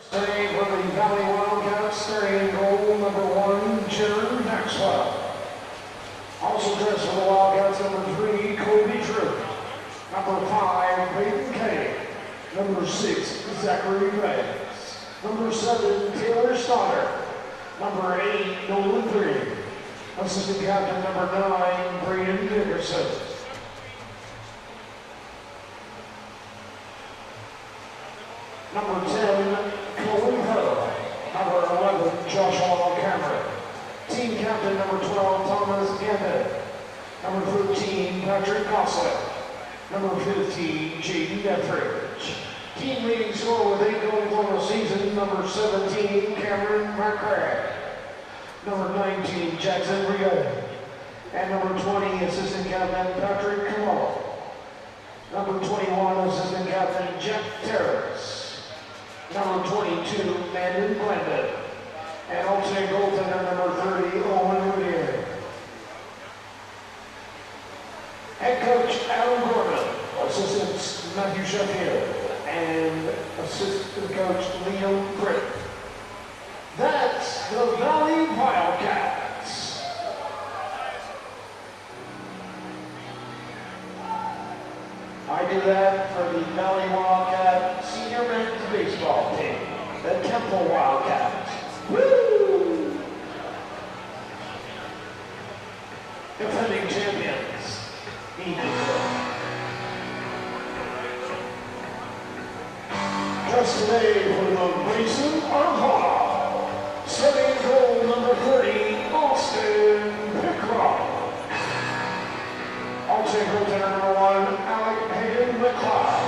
Today for the Valley Wildcats, starting in goal, number 1, Jared Maxwell. Also dressed for the Wildcats, number 3, Kobe Drew. Number 5, Basin K. Number 6, Zachary Reyes. Number 7, Taylor Stoddard. Number 8, Nolan Green. Assistant captain, number 9, Braden Dickerson. Number 10, Colin Hill. Number 11, Joshua Cameron. Team captain, number 12, Thomas Gambit. Number 13, Patrick Gosling. Number 15, Jaden Etheridge. Team leading scorer with 8 goals on the season, number 17, Cameron McCrae. Number 19, Jackson Rio. And number 20, assistant captain, Patrick Kamalo. Number 21, assistant captain, Jeff Terrace. Number 22, Landon Glendon. And alternate goaltender, number 30, Owen Revere. Head coach, Adam Gordon. Assistants, Matthew Sheffield. And assistant coach, Liam Britt. That's the Valley Wildcats. I do that for the Valley Wildcat Senior Men's Baseball Team, the Temple Wildcats. Woo! Defending champions, Eagles. Just today for the Basin, Armada. Setting goal number 30, Austin Pickrock. Alternate goaltender number 1, Alec Hagan McLeod.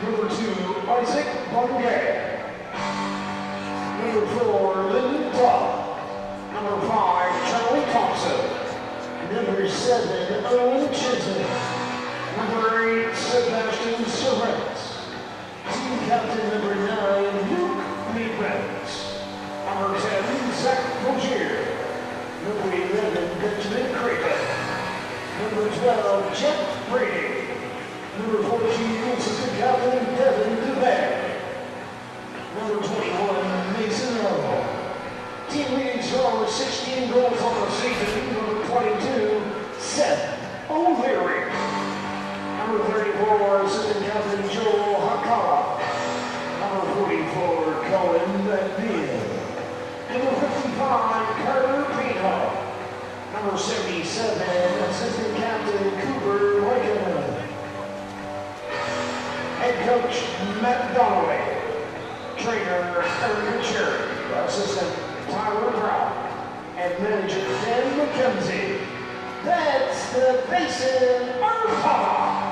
Number 2, Isaac Bungay. Number 4, Lyndon Todd. Number 5, Charlie Thompson. Number 7, Owen Chisholm. Number 8, Sebastian Sorrentz. Team captain number 9, Luke Meadmans. Number 10, Zach Rozier. Number 11, Benjamin Creighton. Number 12, Jeff Brady. Number 14, assistant captain, Devin DeBay. Number 21, Mason Earl. Team leading scorer with 16 goals on the season, number 22, Seth O'Leary. Number 34, assistant captain, Joel Hakala. Number 44, Colin McNeil. Number 55, Carter Pino. Number 77, assistant captain, Cooper Wakeman. Head coach, Matt Donnelly. Trainer, Eric Cherry. Assistant, Tyler Brown. And manager, Dan McKenzie. That's the Basin Armada.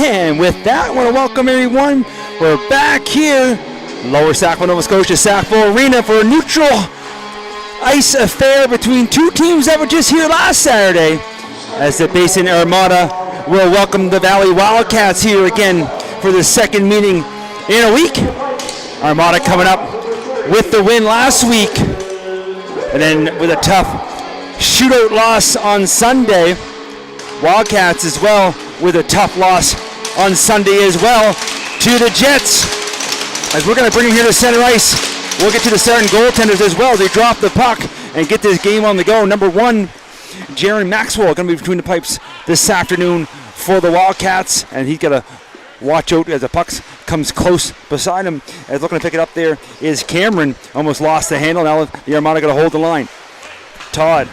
And with that, I want to welcome everyone. We're back here, Lower Sackville, Nova Scotia, Sackville Arena for a neutral ice affair between two teams that were just here last Saturday, as the Basin Armada will welcome the Valley Wildcats here again for the second meeting in a week. Armada coming up with the win last week, and then with a tough shootout loss on Sunday. Wildcats as well with a tough loss on Sunday as well to the Jets. As we're going to bring them here to center ice, we'll get to the starting goaltenders as well. They drop the puck and get this game on the go. Number one, Jaron Maxwell, going to be between the pipes this afternoon for the Wildcats, and he's got to watch out as the puck comes close beside him. As looking to pick it up there is Cameron. Almost lost the handle. Now the Armada going to hold the line. Todd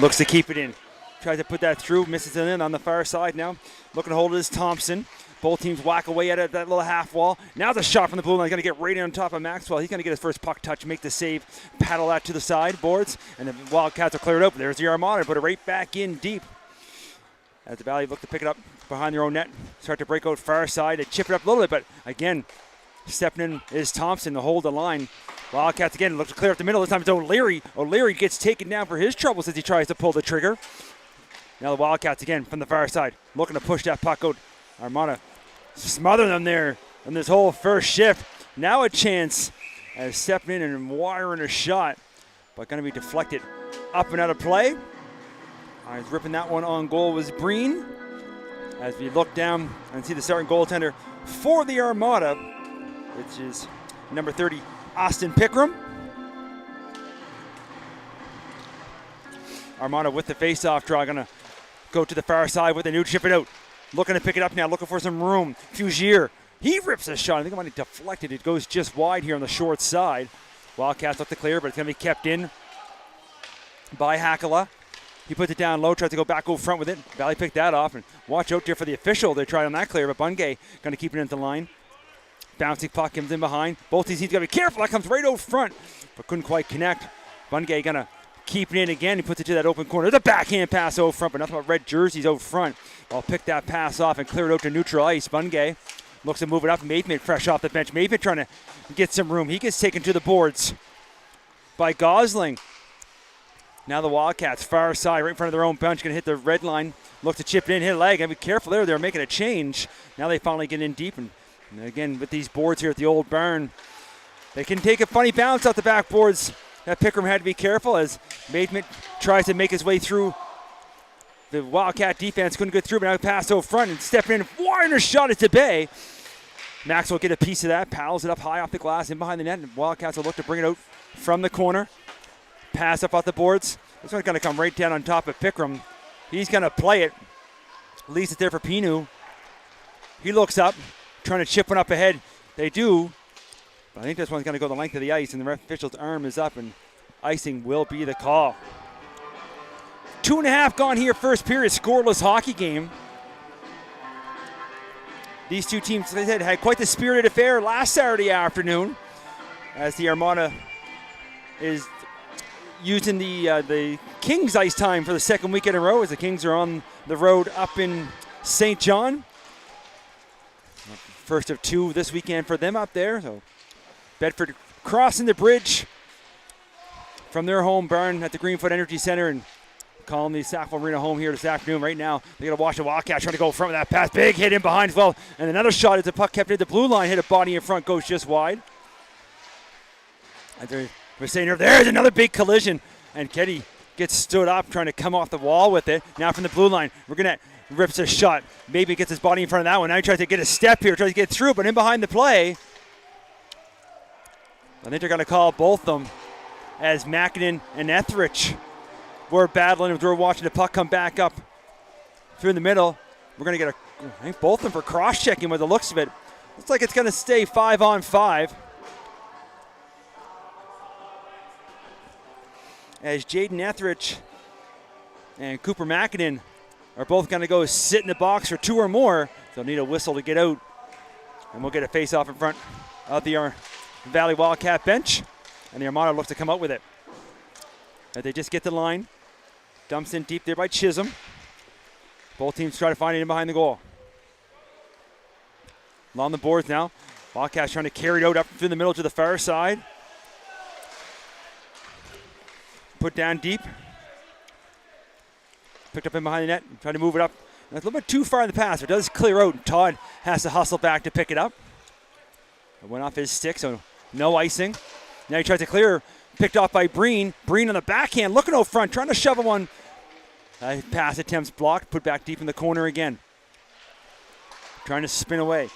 looks to keep it in. Tries to put that through, misses it in on the far side now. Looking to hold it is Thompson. Both teams whack away at it, that little half wall. Now the shot from the blue line. He's going to get right on top of Maxwell. He's going to get his first puck touch, make the save, paddle that to the sideboards, and the Wildcats will clear it open. There's the Armada, put it right back in deep. As the Valley look to pick it up behind their own net. Start to break out far side. They chip it up a little bit, but again, stepping in is Thompson to hold the line. Wildcats again look to clear up the middle. This time it's O'Leary. O'Leary gets taken down for his troubles as he tries to pull the trigger. Now the Wildcats again from the far side, looking to push that puck out. Armada smothering them there in this whole first shift. Now a chance as stepping in and wiring a shot, but going to be deflected up and out of play. As ripping that one on goal was Breen. As we look down and see the starting goaltender for the Armada, which is number 30, Austin Pickram. Armada with the face-off draw, going to go to the far side with a new chip it out. Looking to pick it up now, looking for some room. Fugier, he rips a shot. I think it might have deflected. It goes just wide here on the short side. Wildcats look to clear, but it's going to be kept in by Hakala. He puts it down low, tries to go back over front with it. Valley picked that off, and watch out there for the official. They tried on that clear, but Bungay going to keep it into the line. Bouncing puck comes in behind. Both these teams got to be careful. That comes right over front, but couldn't quite connect. Bungay going to keep it in again. He puts it to that open corner. There's a backhand pass over front, but nothing but red jerseys out front. I'll pick that pass off and clear it out to neutral ice. Bungay looks to move it up. Maitland fresh off the bench. Maitland trying to get some room. He gets taken to the boards by Gosling. Now the Wildcats, far side, right in front of their own bench, going to hit the red line. Look to chip it in, hit a leg. Got to be careful there. They're making a change. Now they finally get in deep. And again, with these boards here at the old barn, they can take a funny bounce off the backboards. That Pickram had to be careful as Maitland tries to make his way through. The Wildcat defense couldn't get through, but now pass over front and stepping in. Warner shot it to Bay. Max will get a piece of that, paddles it up high off the glass, in behind the net, and Wildcats will look to bring it out from the corner. Pass up off the boards. This one's going to come right down on top of Pickram. He's going to play it. Leaves it there for Pinu. He looks up, trying to chip one up ahead. They do. But I think this one's going to go the length of the ice, and the ref official's arm is up, and icing will be the call. 2.5 gone here, first period, scoreless hockey game. These two teams, as I said, had quite the spirited affair last Saturday afternoon, as the Armada is using the Kings ice time for the second week in a row, as the Kings are on the road up in St. John. First of two this weekend for them up there. So Bedford crossing the bridge from their home barn at the Greenfoot Energy Center and calling the Sackville Arena home here this afternoon. Right now, they got to watch the Wildcats trying to go front with that pass. Big hit in behind as well. And another shot as the puck kept at the blue line, hit a body in front, goes just wide. And we're saying there's another big collision. And Ketty gets stood up trying to come off the wall with it. Now from the blue line, we're going to rips a shot. Maybe gets his body in front of that one. Now he tries to get a step here, tries to get through, but in behind the play. I think they're going to call both of them as Mackinnon and Etheridge were battling as we're watching the puck come back up through the middle. We're going to get I think both of them for cross-checking with the looks of it. Looks like it's going to stay 5-on-5. As Jaden Etheridge and Cooper Mackinnon are both going to go sit in the box for two or more. They'll need a whistle to get out. And we'll get a face-off in front of the Valley Wildcat bench. And the Armada looks to come out with it. As they just get the line. Dumps in deep there by Chisholm. Both teams try to find it in behind the goal. Along the boards now. Wildcats trying to carry it out up through the middle to the far side. Put down deep. Picked up in behind the net. Trying to move it up. That's a little bit too far in the pass. It does clear out. Todd has to hustle back to pick it up. It went off his stick, so no icing. Now he tries to clear. Picked off by Breen. Breen on the backhand, looking out front, trying to shove one. Pass attempts blocked. Put back deep in the corner again. Trying to spin away.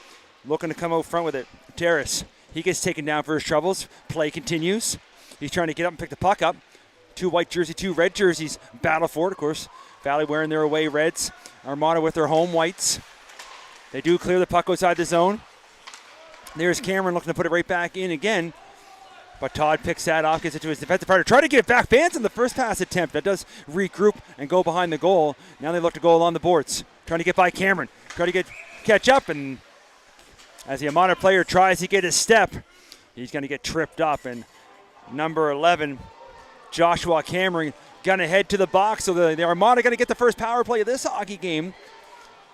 Looking to come out front with it. Terrace. He gets taken down for his troubles. Play continues. He's trying to get up and pick the puck up. 2 white jerseys, 2 red jerseys. Battle for it, of course. Valley wearing their away reds. Armada with their home whites. They do clear the puck outside the zone. There's Cameron looking to put it right back in again. But Todd picks that off, gets it to his defensive partner. Try to get it back. Banson, the first pass attempt. That does regroup and go behind the goal. Now they look to go along the boards. Trying to get by Cameron. Trying to catch up. And as the Armada player tries to get his step, he's going to get tripped up. And number 11, Joshua Cameron, going to head to the box. So the Armada going to get the first power play of this hockey game.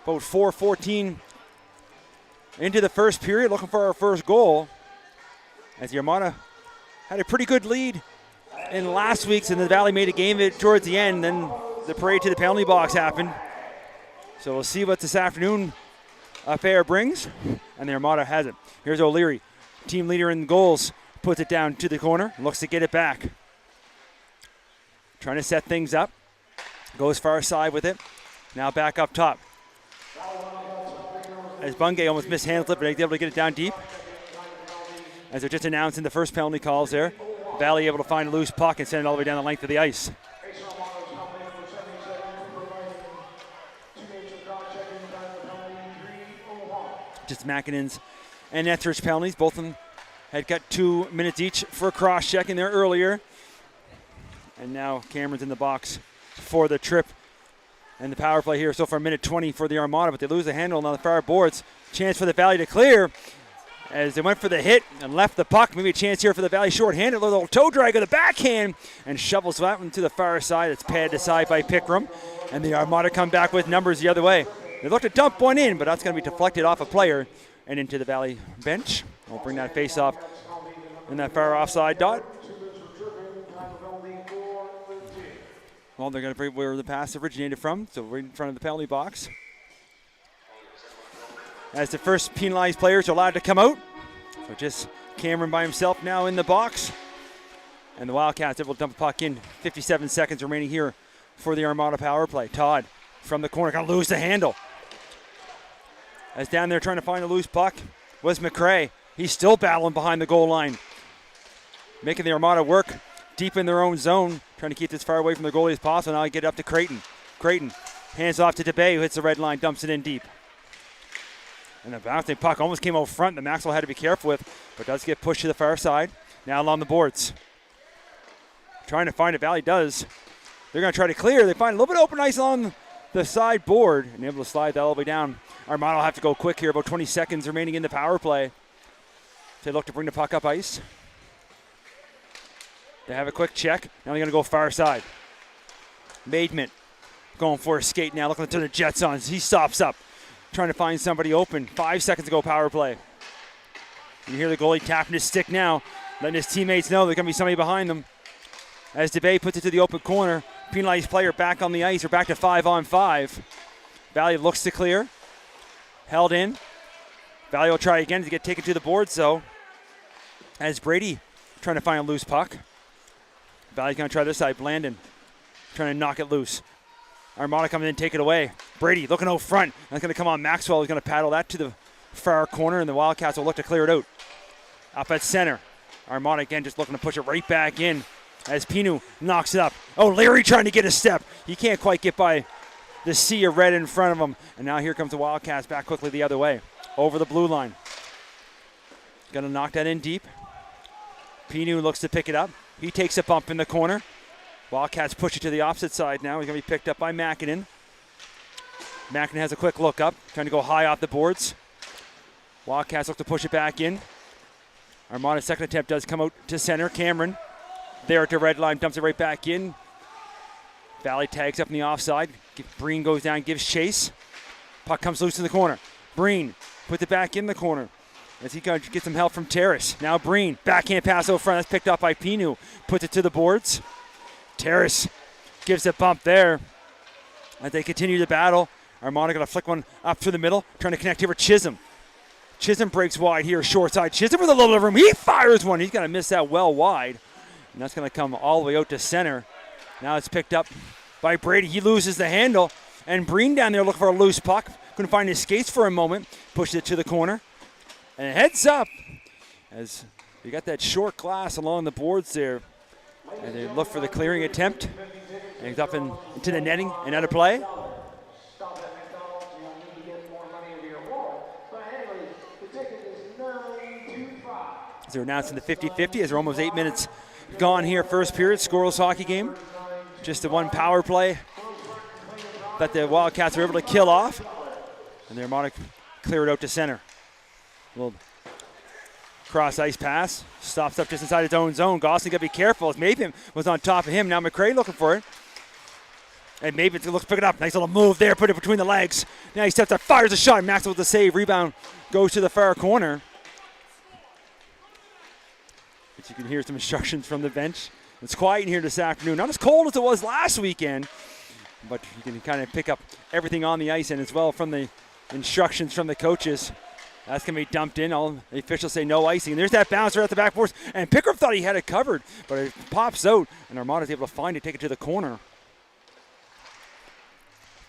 About 4:14 into the first period, looking for our first goal. As the Armada had a pretty good lead in last week's, and the Valley made a game of it towards the end. Then the parade to the penalty box happened. So we'll see what this afternoon affair brings. And the Armada has it. Here's O'Leary, team leader in goals, puts it down to the corner, looks to get it back. Trying to set things up. Goes far side with it. Now back up top. As Bungay almost mishandled it, but he's able to get it down deep. As they're just announcing the first penalty calls there. Valley able to find a loose puck and send it all the way down the length of the ice. Just McKinnon's and Etheridge penalties. Both of them had got 2 minutes each for cross-checking there earlier. And now Cameron's in the box for the trip. And the power play here so far, minute 20 for the Armada, but they lose the handle on the far boards. Chance for the Valley to clear as they went for the hit and left the puck. Maybe a chance here for the Valley short-handed. A little toe drag of the backhand and shovels that one to the far side. It's padded aside by Pickram. And the Armada come back with numbers the other way. They look to dump one in, but that's going to be deflected off a player and into the Valley bench. We'll bring that face off in that far offside dot. Well, they're going to bring where the pass originated from, so right in front of the penalty box. As the first penalized players are allowed to come out. So just Cameron by himself now in the box. And the Wildcats able to dump the puck in. 57 seconds remaining here for the Armada power play. Todd from the corner, going to lose the handle. As down there trying to find a loose puck was McRae. He's still battling behind the goal line. Making the Armada work deep in their own zone. Trying to keep this far away from the goalie as possible. Now I get up to Creighton. Creighton hands off to DeBay, who hits the red line, dumps it in deep. And the bouncing puck almost came out front that Maxwell had to be careful with, but does get pushed to the far side. Now along the boards. Trying to find it. Valley does. They're going to try to clear. They find a little bit of open ice on the side board and able to slide that all the way down. Armada will have to go quick here. About 20 seconds remaining in the power play. They look to bring the puck up ice. They have a quick check. Now they're going to go far side. Maidment going for a skate now, looking to the Jets on. He stops up, trying to find somebody open. 5 seconds to go, power play. You hear the goalie tapping his stick now, letting his teammates know there's going to be somebody behind them. As DeBay puts it to the open corner, penalized player back on the ice. We're back to 5-on-5. Valley looks to clear. Held in. Valley will try again to get taken to the boards, though. As Brady trying to find a loose puck. Valley's going to try this side. Blandon trying to knock it loose. Armada coming in, take it away. Brady looking out front. That's going to come on Maxwell. He's going to paddle that to the far corner, and the Wildcats will look to clear it out. Up at center. Armada again just looking to push it right back in as Pinu knocks it up. Oh, Larry trying to get a step. He can't quite get by the sea of red in front of him. And now here comes the Wildcats back quickly the other way. Over the blue line. Going to knock that in deep. Pinu looks to pick it up. He takes a bump in the corner. Wildcats push it to the opposite side now. He's going to be picked up by McKinnon. McKinnon has a quick look up, trying to go high off the boards. Wildcats look to push it back in. Armada's second attempt does come out to center. Cameron there at the red line, dumps it right back in. Valley tags up in the offside. Breen goes down, gives chase. Puck comes loose in the corner. Breen puts it back in the corner. As he gets some help from Terrace. Now Breen, backhand pass over front. That's picked up by Pinu. Puts it to the boards. Terrace gives a bump there. As they continue the battle, Armada going to flick one up through the middle. Trying to connect here with Chisholm. Chisholm breaks wide here, short side. Chisholm with a little bit of room. He fires one. He's going to miss that well wide. And that's going to come all the way out to center. Now it's picked up by Brady. He loses the handle. And Breen down there looking for a loose puck. Couldn't find his skates for a moment. Pushes it to the corner. And heads up as you got that short glass along the boards there. And they look for the clearing attempt. And he's up into the netting and out of play. As they're announcing the 50-50 as they're almost 8 minutes gone here. First period, scoreless hockey game. Just the one power play that the Wildcats were able to kill off. And the Armada clear it out to center. Little cross ice pass. Stops up just inside his own zone. Gosling got to be careful as Maven was on top of him. Now McRae looking for it. And Maven looks to pick it up. Nice little move there. Put it between the legs. Now he steps up, fires a shot. Maxwell with the save. Rebound goes to the far corner. But you can hear some instructions from the bench. It's quiet in here this afternoon. Not as cold as it was last weekend. But you can kind of pick up everything on the ice and as well from the instructions from the coaches. That's going to be dumped in. All the officials say no icing. And there's that bouncer at the back boards. And Pickering thought he had it covered, but it pops out, and Armada's able to find it, take it to the corner.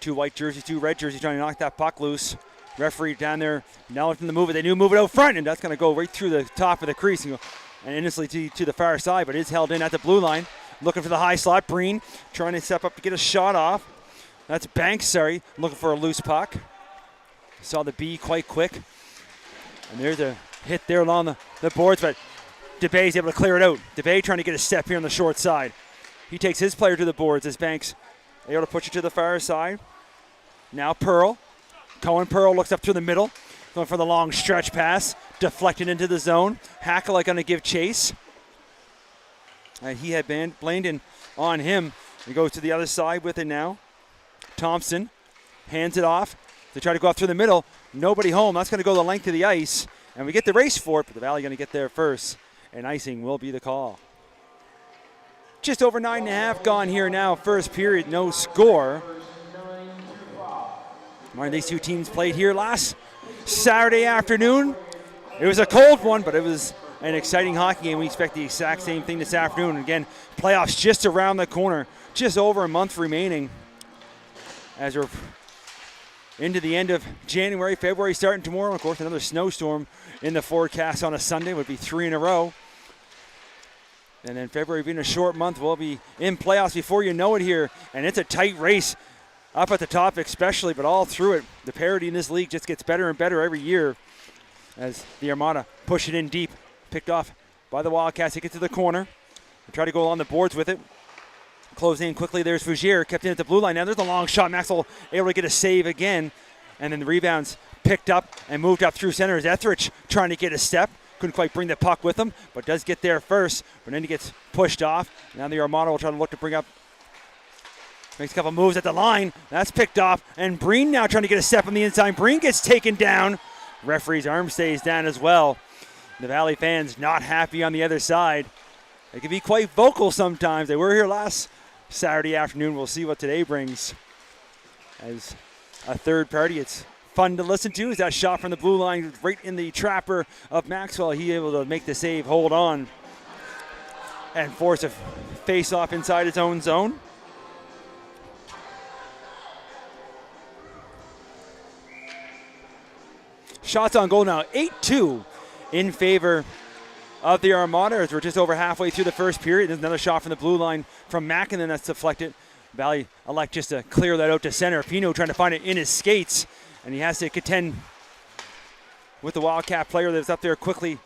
2 white jerseys, 2 red jerseys trying to knock that puck loose. Referee down there now looking to move it. They do move it out front, and that's going to go right through the top of the crease and instantly to the far side, but it's held in at the blue line. Looking for the high slot. Breen trying to step up to get a shot off. That's Banks, looking for a loose puck. Saw the B quite quick. And there's a hit there along the boards, but DeBay's able to clear it out. DeBay trying to get a step here on the short side. He takes his player to the boards as Banks able to push it to the far side. Now Pearl. Cohen Pearl looks up through the middle. Going for the long stretch pass. Deflected into the zone. Hackle going to give chase. He had Blandon on him. He goes to the other side with it now. Thompson hands it off. They try to go up through the middle. Nobody home. That's going to go the length of the ice. And we get the race for it, but the Valley going to get there first. And icing will be the call. Just over 9.5 gone here now. First period, no score. These two teams played here last Saturday afternoon. It was a cold one, but it was an exciting hockey game. We expect the exact same thing this afternoon. Again, playoffs just around the corner. Just over a month remaining as we're into the end of January. February starting tomorrow. Of course, another snowstorm in the forecast on a Sunday. Would be 3 in a row. And then February being a short month, we'll be in playoffs before you know it here. And it's a tight race up at the top especially, but all through it. The parity in this league just gets better and better every year as the Armada push it in deep. Picked off by the Wildcats. They get to the corner. They try to go along the boards with it. Close in quickly. There's Fougier. Kept in at the blue line. Now there's a long shot. Maxwell able to get a save again. And then the rebounds picked up and moved up through center as Etheridge trying to get a step. Couldn't quite bring the puck with him, but does get there first. But then he gets pushed off. Now the Armada will try to look to bring up. Makes a couple moves at the line. That's picked off. And Breen now trying to get a step on the inside. Breen gets taken down. Referee's arm stays down as well. The Valley fans not happy on the other side. They can be quite vocal sometimes. They were here last Saturday afternoon. We'll see what today brings. As a third party, it's fun to listen to. Is that shot from the blue line right in the trapper of Maxwell. He able to make the save, hold on, and force a face-off inside his own zone. Shots on goal now, 8-2 in favor of the Armada as we're just over halfway through the first period. There's another shot from the blue line from Mack, and then that's deflected. Valley elect just to clear that out to center. Pino trying to find it in his skates, and he has to contend with the Wildcat player that's up there quickly.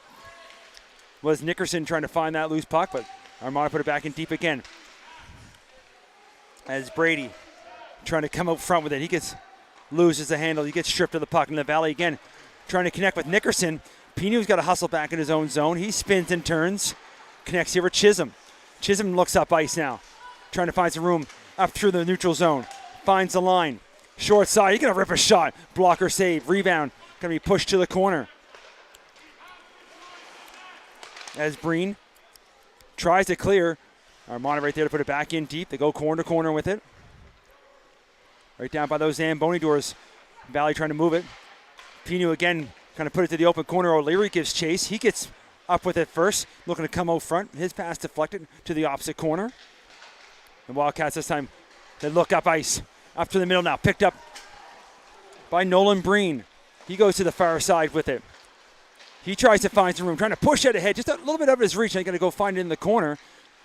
Was Nickerson trying to find that loose puck, but Armada put it back in deep again. As Brady trying to come out front with it. He loses the handle. He gets stripped of the puck, and the Valley again trying to connect with Nickerson. Pino's got to hustle back in his own zone. He spins and turns. Connects here with Chisholm. Chisholm looks up ice now. Trying to find some room up through the neutral zone. Finds the line. Short side. He's going to rip a shot. Blocker save. Rebound going to be pushed to the corner. As Breen tries to clear. Armada right there to put it back in deep. They go corner to corner with it. Right down by those Zamboni doors. Valley trying to move it. Pino again kind of put it to the open corner. O'Leary gives chase. He gets up with it first, looking to come out front. His pass deflected to the opposite corner. The Wildcats this time, they look up ice. Up to the middle now, picked up by Nolan Breen. He goes to the far side with it. He tries to find some room, trying to push it ahead, just a little bit out of his reach. They're going to go find it in the corner.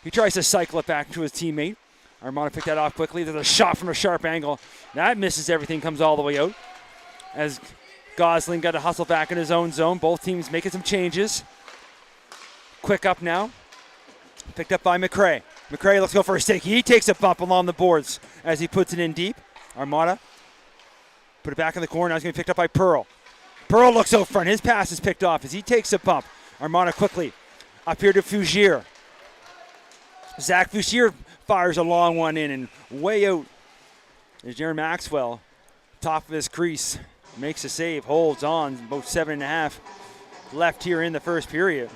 He tries to cycle it back to his teammate. Armada picked that off quickly. There's a shot from a sharp angle. That misses everything, comes all the way out. As Gosling got to hustle back in his own zone. Both teams making some changes. Quick up now. Picked up by McRae. McRae looks to go for a stick. He takes a bump along the boards as he puts it in deep. Armada put it back in the corner. Now he's going to be picked up by Pearl. Pearl looks out front. His pass is picked off as he takes a bump. Armada quickly up here to Fougier. Zach Fougier fires a long one in and way out is Jaron Maxwell. Top of his crease. Makes a save. Holds on. About 7.5 left here in the first period.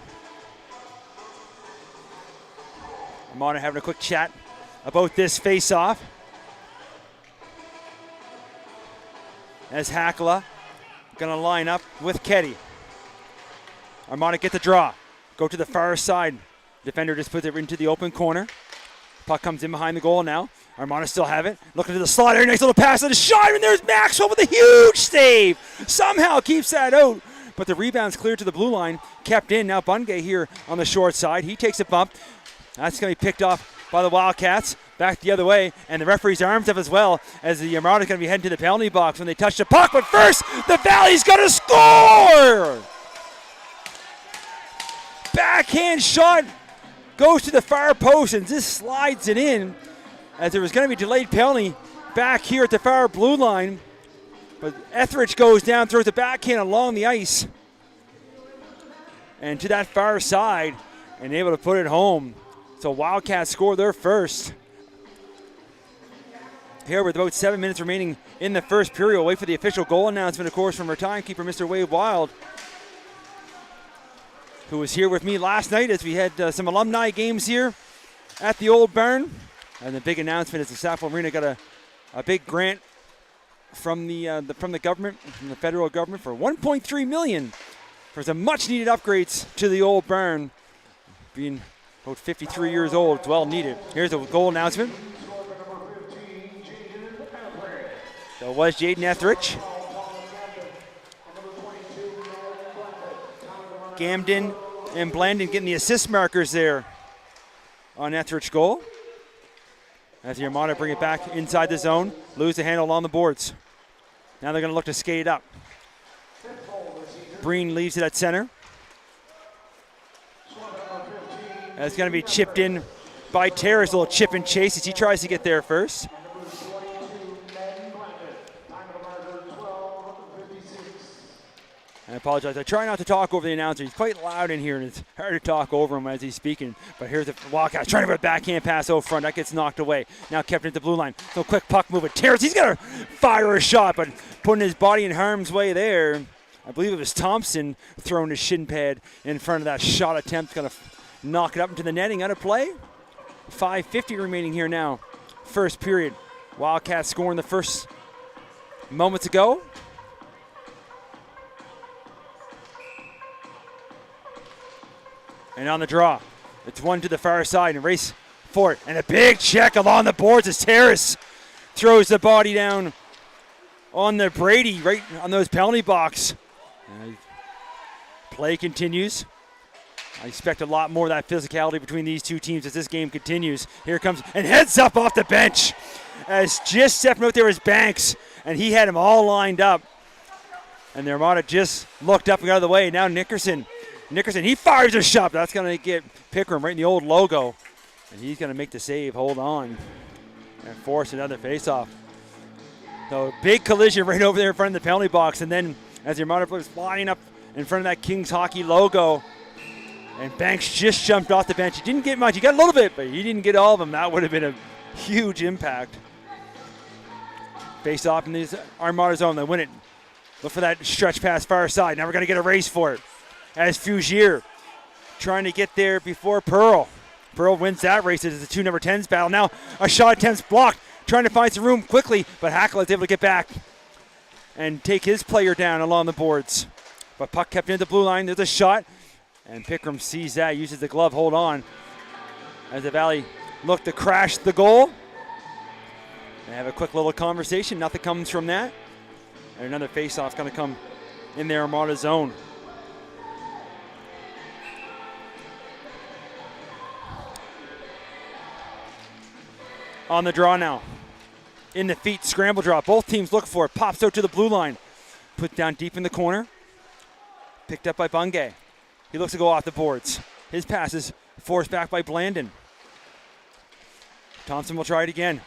Armada having a quick chat about this face-off. As Hakala going to line up with Ketty. Armada get the draw. Go to the far side. Defender just puts it into the open corner. Puck comes in behind the goal now. Armada still have it. Looking to the slot here. Nice little pass and a shot. And there's Maxwell with a huge save. Somehow keeps that out. But the rebound's cleared to the blue line. Kept in. Now Bungay here on the short side. He takes a bump. That's going to be picked off by the Wildcats. Back the other way. And the referee's arms up as well as the Armada's going to be heading to the penalty box when they touch the puck. But first, the Valley's going to score! Backhand shot goes to the far post and just slides it in as there was going to be delayed penalty back here at the far blue line. But Etheridge goes down, throws the backhand along the ice and to that far side and able to put it home. So Wildcats score their first. Here with about 7 minutes remaining in the first period. We'll wait for the official goal announcement, of course, from our timekeeper, Mr. Wade Wild, who was here with me last night as we had some alumni games here at the Old Barn. And the big announcement is the Sackville Arena got a big grant from the government, from the federal government, for $1.3 million for some much-needed upgrades to the Old Barn. Being about 53 years old, it's well needed. Here's the goal announcement. So it was Jaden Etheridge. Gamden and Blandon getting the assist markers there on Etheridge's goal. As the Armada bring it back inside the zone, lose the handle on the boards. Now they're going to look to skate it up. Breen leaves it at center. That's going to be chipped in by Terrace, a little chip and chase as he tries to get there first. I apologize. I try not to talk over the announcer. He's quite loud in here, and it's hard to talk over him as he's speaking. But here's the Wildcats trying to put a backhand pass out front. That gets knocked away. Now kept into the blue line. So quick puck move. Terrace, he's going to fire a shot, but putting his body in harm's way there. I believe it was Thompson throwing his shin pad in front of that shot attempt. Going to knock it up into the netting. Out of play. 5:50 remaining here now. First period. Wildcats scoring the first moments ago. And on the draw, it's one to the far side and race for it. And a big check along the boards as Terrace throws the body down on the Brady, right on those penalty box. Play continues. I expect a lot more of that physicality between these two teams as this game continues. Here comes, and heads up off the bench as just stepping out there is Banks, and he had him all lined up. And the Armada just looked up and got out of the way. Now Nickerson, he fires a shot. That's going to get Pickram right in the old logo. And he's going to make the save, hold on, and force another faceoff. So big collision right over there in front of the penalty box. And then as the Armada players flying up in front of that Kings hockey logo, and Banks just jumped off the bench. He didn't get much. He got a little bit, but he didn't get all of them. That would have been a huge impact. Face off in this Armada zone. They win it Look for that stretch pass far side. Now we're going to get a race for it. As Fugier trying to get there before Pearl. Pearl wins that race. It is the two number 10s battle. Now a shot attempt's blocked. Trying to find some room quickly, but Hackla is able to get back and take his player down along the boards. But puck kept in the blue line. There's a shot. And Pickram sees that, uses the glove hold on. As the Valley look to crash the goal. They have a quick little conversation. Nothing comes from that. And another face-off going to come in their Armada zone. On the draw now. In the feet, scramble draw. Both teams look for it. Pops out to the blue line. Put down deep in the corner. Picked up by Bungay. He looks to go off the boards. His pass is forced back by Blandon. Thompson will try it again.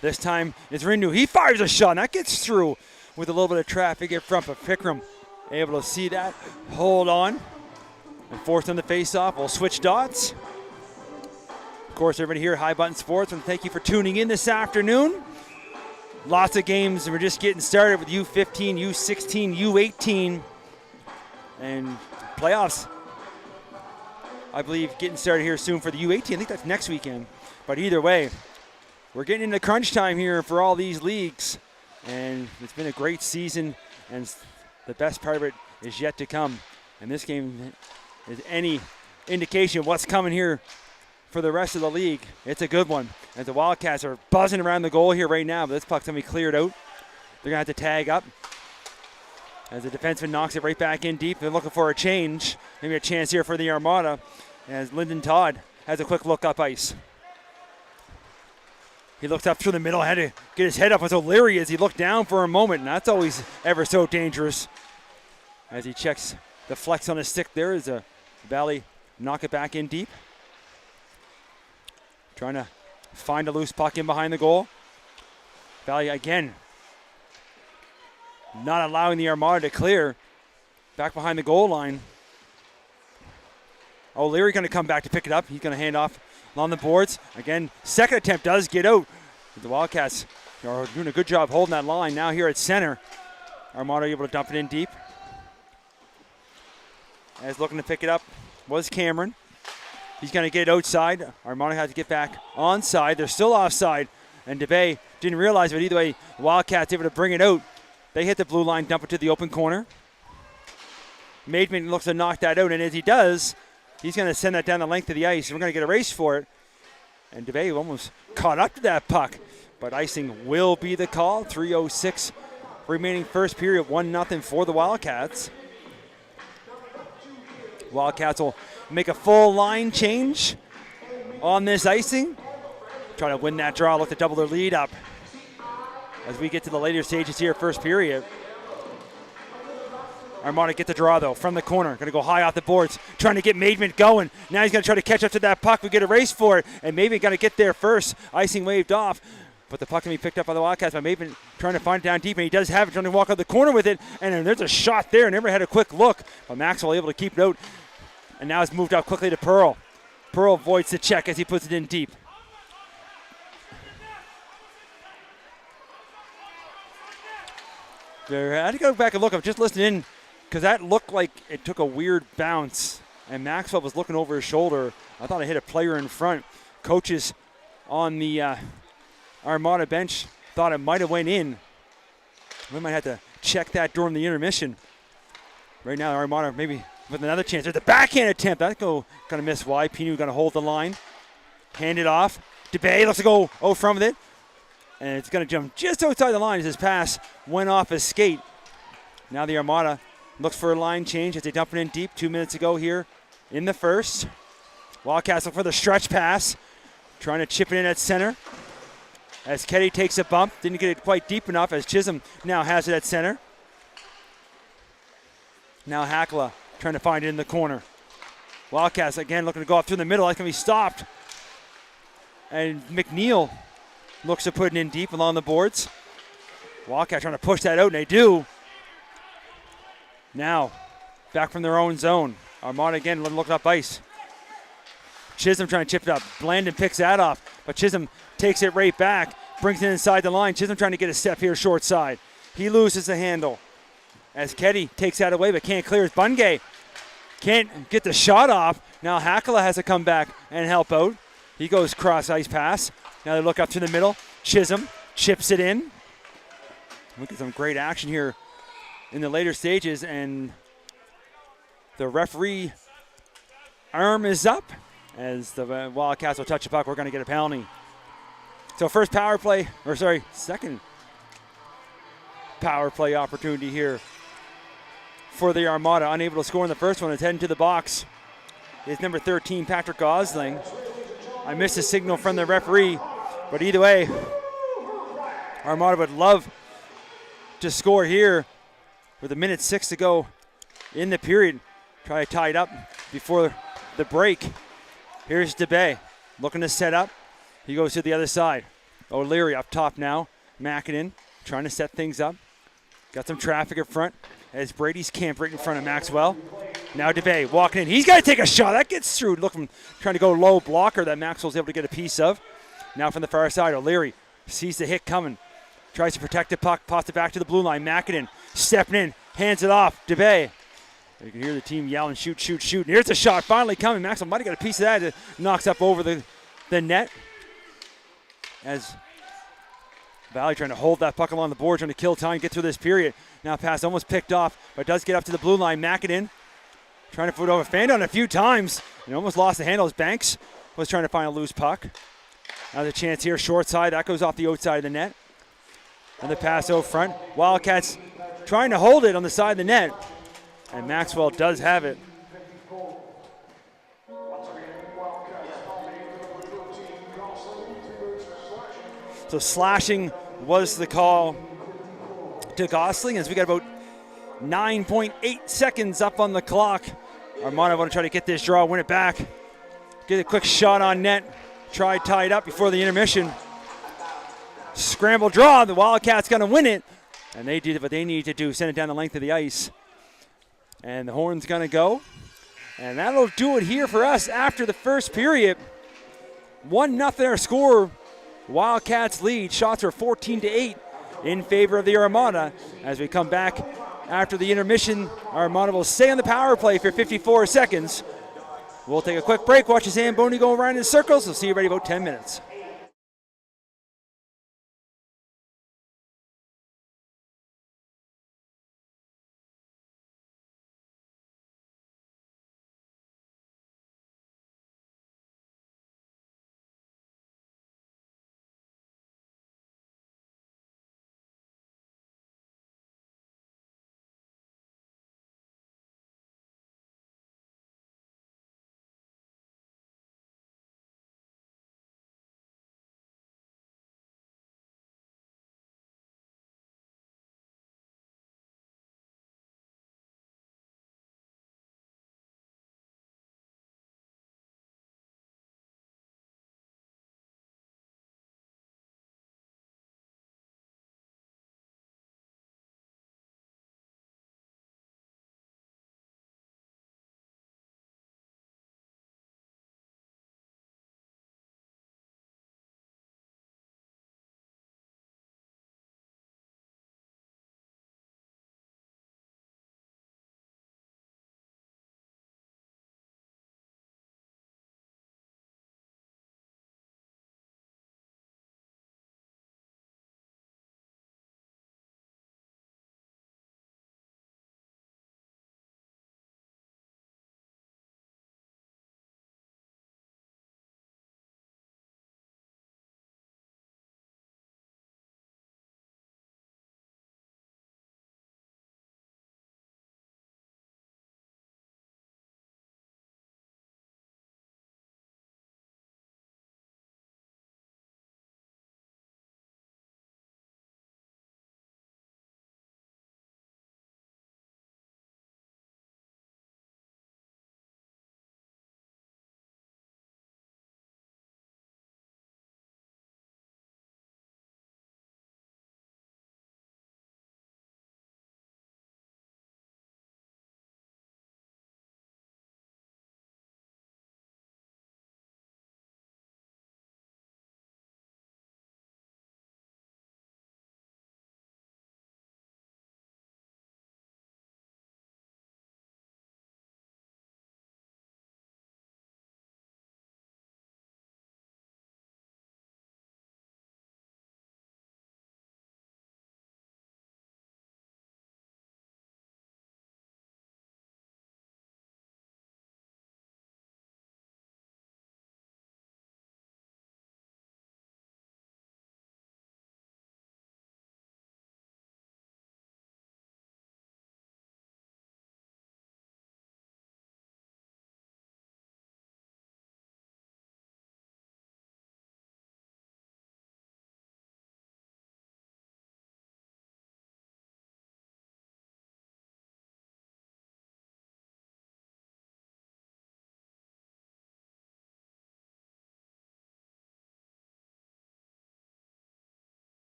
This time it's Rindu. He fires a shot, and that gets through with a little bit of traffic in front of Pickram. Able to see that. Hold on. And forced on the face-off. We'll switch dots. Of course, everybody here at High Button Sports, and thank you for tuning in this afternoon. Lots of games, and we're just getting started with U15, U16, U18, and playoffs. I believe getting started here soon for the U18. I think that's next weekend. But either way, we're getting into crunch time here for all these leagues, and it's been a great season, and the best part of it is yet to come. And this game is any indication of what's coming here for the rest of the league. It's a good one. As the Wildcats are buzzing around the goal here right now, but this puck's going to be cleared out. They're going to have to tag up. As the defenseman knocks it right back in deep. They're looking for a change. Maybe a chance here for the Armada. As Lyndon Todd has a quick look up ice. He looks up through the middle, had to get his head up as O'Leary as he looked down for a moment, and that's always ever so dangerous. As he checks the flex on his stick there as a Valley knock it back in deep. Trying to find a loose puck in behind the goal. Valley again not allowing the Armada to clear. Back behind the goal line. O'Leary going to come back to pick it up. He's going to hand off along the boards. Again, second attempt does get out. The Wildcats are doing a good job holding that line. Now here at center. Armada able to dump it in deep. As looking to pick it up was Cameron. He's going to get it outside. Armada has to get back onside. They're still offside. And DeBay didn't realize it, but either way, Wildcats able to bring it out. They hit the blue line, dump it to the open corner. Maidman looks to knock that out, and as he does, he's going to send that down the length of the ice. We're going to get a race for it. And DeBay almost caught up to that puck. But icing will be the call. 3:06 remaining first period, 1-0 for the Wildcats. Wildcats will make a full line change on this icing. Try to win that draw, look to double their lead up as we get to the later stages here, first period. Armada get the draw, though, from the corner. Going to go high off the boards, trying to get Maidman going. Now he's going to try to catch up to that puck. We get a race for it, and Maidman going to get there first. Icing waved off, but the puck can be picked up by the Wildcats by Maidman trying to find it down deep, and he does have it, trying to walk out the corner with it, and then there's a shot there. Never had a quick look, but Maxwell able to keep it out, and now it's moved out quickly to Pearl. Pearl avoids the check as he puts it in deep. I had to go back and look. I'm just listening in because that looked like it took a weird bounce, and Maxwell was looking over his shoulder. I thought it hit a player in front. Coaches on the Armada bench thought it might have went in. We might have to check that during the intermission. Right now, Armada maybe with another chance. There's a backhand attempt. That's going to miss wide. Pinu going to hold the line. Hand it off. DeBay looks to go from with it. And it's going to jump just outside the line as his pass went off his skate. Now the Armada looks for a line change as they dump it in deep 2 minutes ago here in the first. Wildcats look for the stretch pass. Trying to chip it in at center. As Ketty takes a bump. Didn't get it quite deep enough as Chisholm now has it at center. Now Hackla trying to find it in the corner. Wildcats again looking to go up through the middle. That's going to be stopped. And McNeil looks to put it in deep along the boards. Wildcats trying to push that out, and they do. Now, back from their own zone. Armada again looking up ice. Chisholm trying to chip it up. Blandon picks that off, but Chisholm takes it right back, brings it inside the line. Chisholm trying to get a step here short side. He loses the handle. as Keddy takes that away but can't clear. It's Bungay. Can't get the shot off. Now Hakala has to come back and help out. He goes cross ice pass. Now they look up to the middle. Chisholm chips it in. Look at some great action here in the later stages, and the referee arm is up as the Wildcats will touch the puck. We're going to get a penalty. So second power play opportunity here for the Armada. Unable to score in the first one. It's heading to the box is number 13, Patrick Gosling. I missed a signal from the referee, but either way, Armada would love to score here with a minute 6 to go in the period. Try to tie it up before the break. Here's DeBay looking to set up. He goes to the other side. O'Leary up top now. Mackinnon trying to set things up. Got some traffic in front as Brady's camped right in front of Maxwell. Now DeBay walking in. He's got to take a shot. That gets through. Looking, trying to go low blocker that Maxwell's able to get a piece of. Now from the far side, O'Leary sees the hit coming. Tries to protect the puck. Pops it back to the blue line. Mackinnon stepping in. Hands it off. DeBay. You can hear the team yelling, shoot, shoot, shoot. And here's the shot finally coming. Maxwell might have got a piece of that. It knocks up over the net. As Valley trying to hold that puck along the board, trying to kill time, get through this period. Now pass almost picked off, but does get up to the blue line. Mackinnon trying to put over Fandon a few times and almost lost the handle as Banks was trying to find a loose puck. Now the chance here, short side. That goes off the outside of the net. And the pass out front. Wildcats trying to hold it on the side of the net. And Maxwell does have it. So slashing was the call to Gosling as we got about 9.8 seconds up on the clock. Armada want to try to get this draw, win it back. Get a quick shot on net. Try tie it up before the intermission. Scramble draw. The Wildcats going to win it. And they did what they need to do, send it down the length of the ice. And the horn's going to go. And that'll do it here for us after the first period. 1-0 our score. Wildcats lead. Shots are 14-8 in favor of the Armada. As we come back after the intermission, Armada will stay on the power play for 54 seconds. We'll take a quick break, watch Zamboni go around in circles. We'll see you ready about 10 minutes.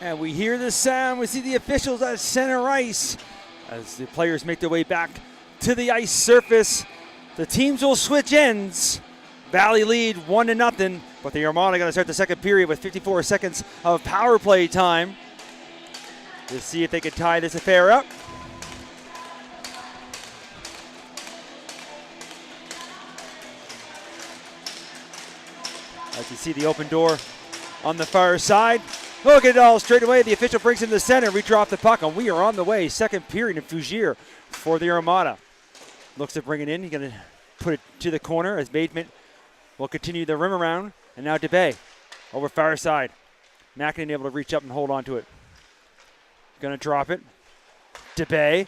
And we hear the sound. We see the officials at center ice as the players make their way back to the ice surface. The teams will switch ends. Valley lead 1-0, but the Armada going to start the second period with 54 seconds of power play time to see if they can tie this affair up. As you see the open door on the far side. Look at it all straight away. The official brings in the center. We drop the puck, and we are on the way. Second period in Fougere for the Armada. Looks to bring it in. He's going to put it to the corner as Bateman will continue the rim around. And now DeBay over far side. Mackin able to reach up and hold on to it. Going to drop it. DeBay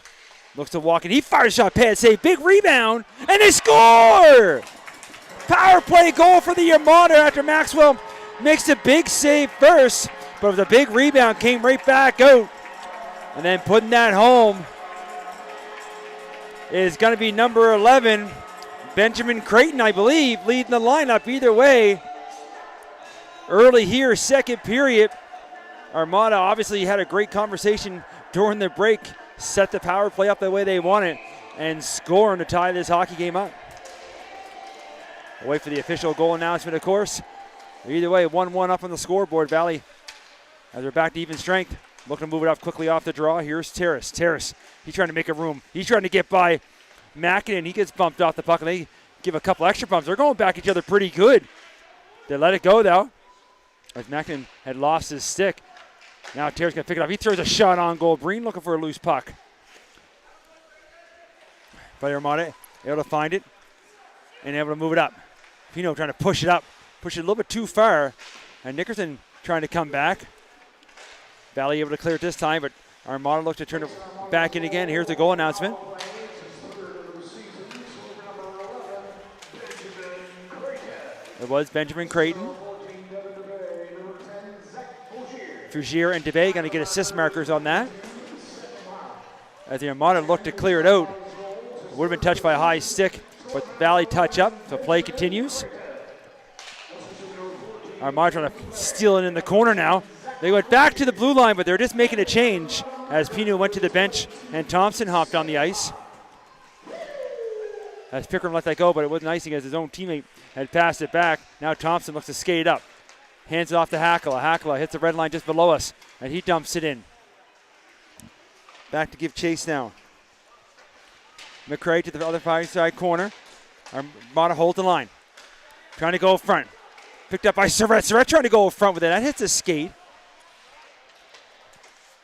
looks to walk in. He fires a shot, pad save, big rebound, and they score! Power play goal for the Armada after Maxwell makes a big save first, but it was a big rebound, came right back out. And then putting that home is going to be number 11, Benjamin Creighton, I believe, leading the lineup either way. Early here, second period. Armada obviously had a great conversation during the break, set the power play up the way they want it, and scoring to tie this hockey game up. We'll wait for the official goal announcement, of course. Either way, 1-1 up on the scoreboard. Valley, as they're back to even strength, looking to move it up quickly off the draw. Here's Terrace. Terrace, he's trying to make a room. He's trying to get by Mackin, and he gets bumped off the puck, and they give a couple extra bumps. They're going back each other pretty good. They let it go, though, as Mackin had lost his stick. Now Terrace going to pick it up. He throws a shot on goal. Breen looking for a loose puck. But Armada able to find it and able to move it up. Pino trying to push it up. Push it a little bit too far. And Nickerson trying to come back. Valley able to clear it this time, but Armada looks to turn it back in again. Here's the goal announcement. It was Benjamin Creighton. Fougere and DeBay going to get assist markers on that. As the Armada looked to clear it out. It would have been touched by a high stick, but Valley touch up, so play continues. Armada trying to steal it in the corner now. They went back to the blue line, but they're just making a change as Pino went to the bench and Thompson hopped on the ice. As Pickram let that go, but it wasn't icing as his own teammate had passed it back. Now Thompson looks to skate up. Hands it off to Hackala. Hackala hits the red line just below us, and he dumps it in. Back to give chase now. McCray to the other far side corner. Armada holds the line. Trying to go front. Picked up by Surratt. Surratt trying to go front with it. That hits a skate.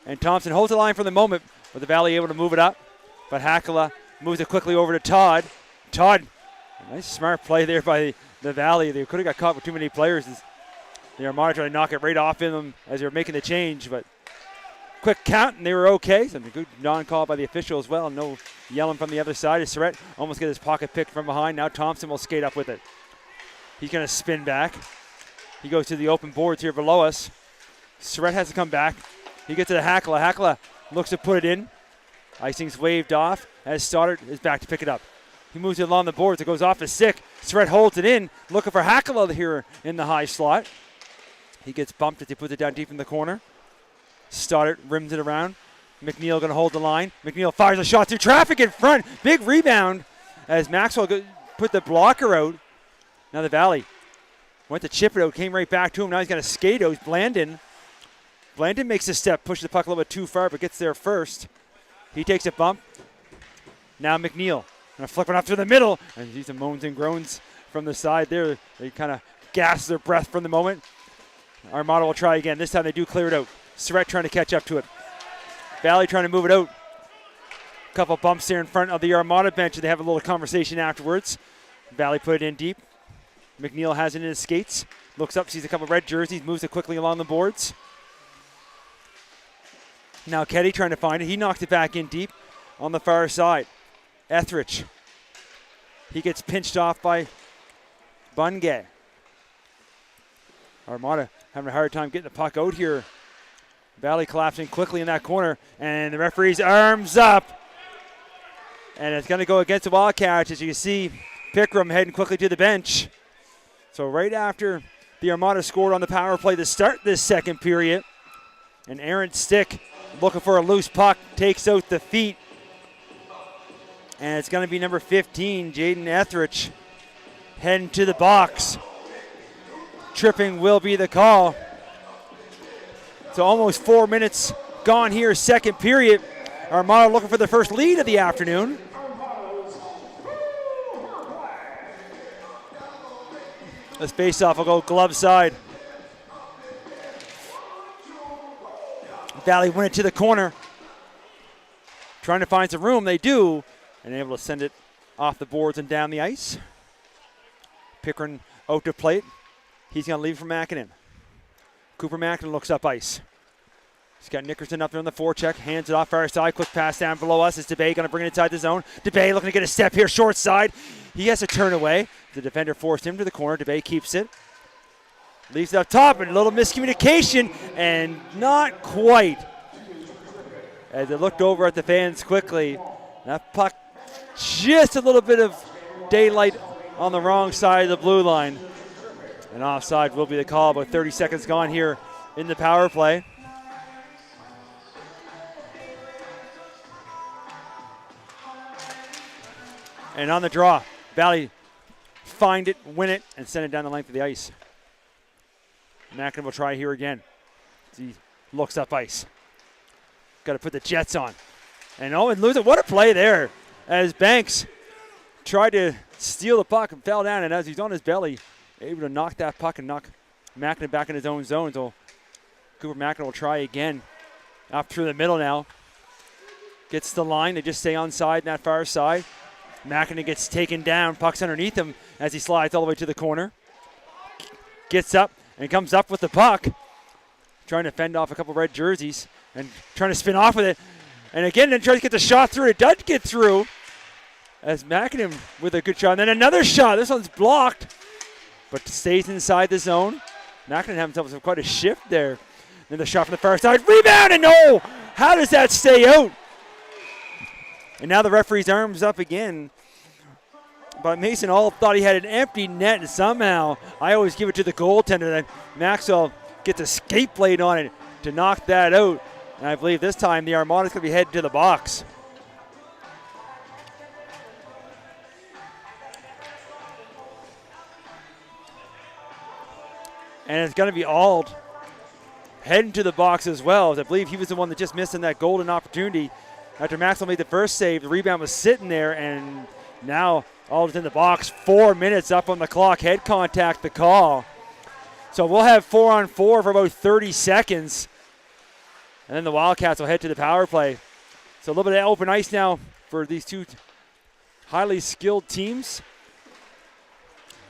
And Thompson holds the line for the moment, with the Valley able to move it up. But Hackala moves it quickly over to Todd. Todd, nice smart play there by the Valley. They could have got caught with too many players. The Armada trying to knock it right off in them as they were making the change, but quick count and they were okay. Some good non-call by the official as well. No yelling from the other side. As Surratt almost get his pocket picked from behind. Now Thompson will skate up with it. He's going to spin back. He goes to the open boards here below us. Surratt has to come back. He gets to the Hackala. Hackala looks to put it in. Icing's waved off as Stoddard is back to pick it up. He moves it along the boards. It goes off his stick. Surratt holds it in, looking for Hackala here in the high slot. He gets bumped as he puts it down deep in the corner. Stoddard rims it around. McNeil going to hold the line. McNeil fires a shot through traffic in front. Big rebound as Maxwell put the blocker out. Now the Valley went to chip it out, came right back to him. Now he's got to skate out. Blandon. Blandon makes a step, pushes the puck a little bit too far, but gets there first. He takes a bump. Now McNeil going to flip it off to the middle. And you see some moans and groans from the side there. They kind of gas their breath from the moment. Armada will try again. This time they do clear it out. Surratt trying to catch up to it. Valley trying to move it out. A couple bumps there in front of the Armada bench, and they have a little conversation afterwards. Valley put it in deep. McNeil has it in his skates. Looks up, sees a couple red jerseys, moves it quickly along the boards. Now Keddy trying to find it. He knocked it back in deep on the far side. Etheridge. He gets pinched off by Bungay. Armada having a hard time getting the puck out here. Valley collapsing quickly in that corner, and the referee's arms up. And it's going to go against the Wildcats, as you can see Pickram heading quickly to the bench. So right after the Armada scored on the power play to start this second period, An errant stick looking for a loose puck. Takes out the feet. And it's going to be number 15, Jaden Etheridge, heading to the box. Tripping will be the call. So almost 4 minutes gone here, second period. Armada looking for the first lead of the afternoon. This face-off will go glove side. Valley win it to the corner. Trying to find some room, they do. And able to send it off the boards and down the ice. Pickering out to plate. He's going to leave for Mackinnon. Cooper Mackinnon looks up ice. He's got Nickerson up there on the forecheck. Hands it off far side. Quick pass down below us. Is DeBay going to bring it inside the zone? DeBay looking to get a step here, short side. He has to turn away. The defender forced him to the corner. DeBay keeps it. Leaves it up top, and a little miscommunication, and not quite. As they looked over at the fans quickly, that puck just a little bit of daylight on the wrong side of the blue line. And offside will be the call. About 30 seconds gone here in the power play. And on the draw, Valley find it, win it, and send it down the length of the ice. Mackin will try here again. He looks up ice. Got to put the Jets on. And Owen loses it. What a play there as Banks tried to steal the puck and fell down. And as he's on his belly, able to knock that puck and knock Mackin back in his own zone. So Cooper Mackin will try again. Up through the middle now. Gets the line. They just stay on side in that far side. Mackin gets taken down. Puck's underneath him as he slides all the way to the corner. Gets up and comes up with the puck. Trying to fend off a couple red jerseys and trying to spin off with it. And again, then tries to get the shot through. It does get through as Mackinnon with a good shot. And then another shot. This one's blocked, but stays inside the zone. Mackinnon having himself quite a shift there. Then the shot from the far side. Rebound, and no! How does that stay out? And now the referee's arms up again. But Mason all thought he had an empty net, and somehow I always give it to the goaltender. Then Maxwell gets a skate blade on it to knock that out. And I believe this time the Armada's going to be headed to the box. And it's going to be Auld heading to the box as well, as I believe he was the one that just missed in that golden opportunity. After Maxwell made the first save, the rebound was sitting there, and now Auld is in the box. 4 minutes up on the clock. Head contact, the call. So we'll have 4-on-4 for about 30 seconds. And then the Wildcats will head to the power play. So a little bit of open ice now for these two highly skilled teams.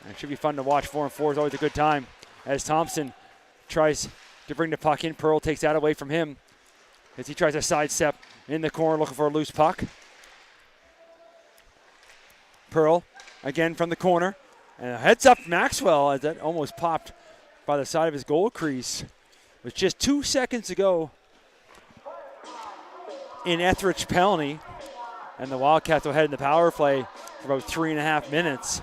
It should be fun to watch. 4-on-4 is always a good time. As Thompson tries to bring the puck in, Pearl takes that away from him as he tries to sidestep in the corner looking for a loose puck. Pearl again from the corner. And heads up Maxwell as that almost popped by the side of his goal crease. With just 2 seconds to go in Etheridge penalty. And the Wildcats will head in the power play for about 3.5 minutes.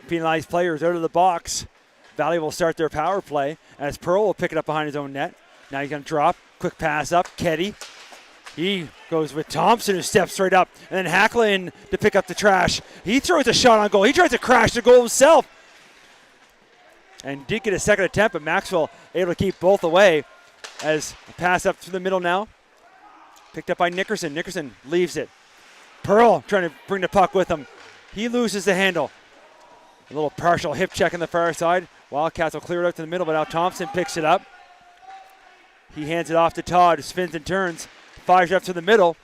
Penalized players out of the box. Valley will start their power play as Pearl will pick it up behind his own net. Now he's going to drop. Quick pass up. Keddy. He goes with Thompson, who steps right up. And then Hackla in to pick up the trash. He throws a shot on goal. He tries to crash the goal himself. And did get a second attempt, but Maxwell able to keep both away as a pass up through the middle now. Picked up by Nickerson. Nickerson leaves it. Pearl trying to bring the puck with him. He loses the handle. A little partial hip check on the far side. Wildcats will clear it out to the middle, but now Thompson picks it up. He hands it off to Todd, who spins and turns. Fires it up to the middle.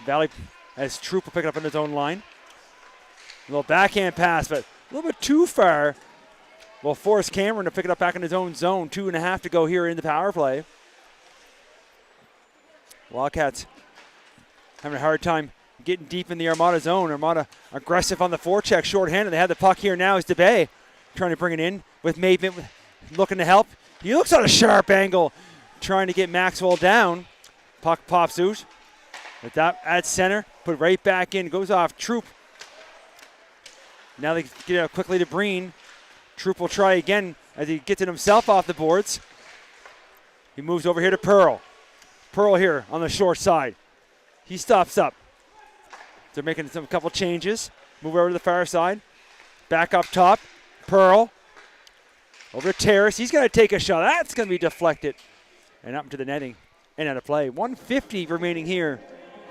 Valley has Troop will pick it up on his own line. A little backhand pass, but a little bit too far. Will force Cameron to pick it up back in his own zone. 2.5 to go here in the power play. Wildcats having a hard time getting deep in the Armada zone. Armada aggressive on the forecheck, shorthanded. They have the puck here now as DeBay trying to bring it in with Maven looking to help. He looks at a sharp angle. trying to get Maxwell down. Puck pops out. With that at center, put right back in, goes off Troop. Now they get it out quickly to Breen. Troop will try again as he gets it himself off the boards. He moves over here to Pearl. Pearl here on the short side. He stops up. They're making a couple changes. Move over to the far side. Back up top. Pearl. Over to Terrace. He's going to take a shot. That's going to be deflected. And up to the netting. And out of play. 150 remaining here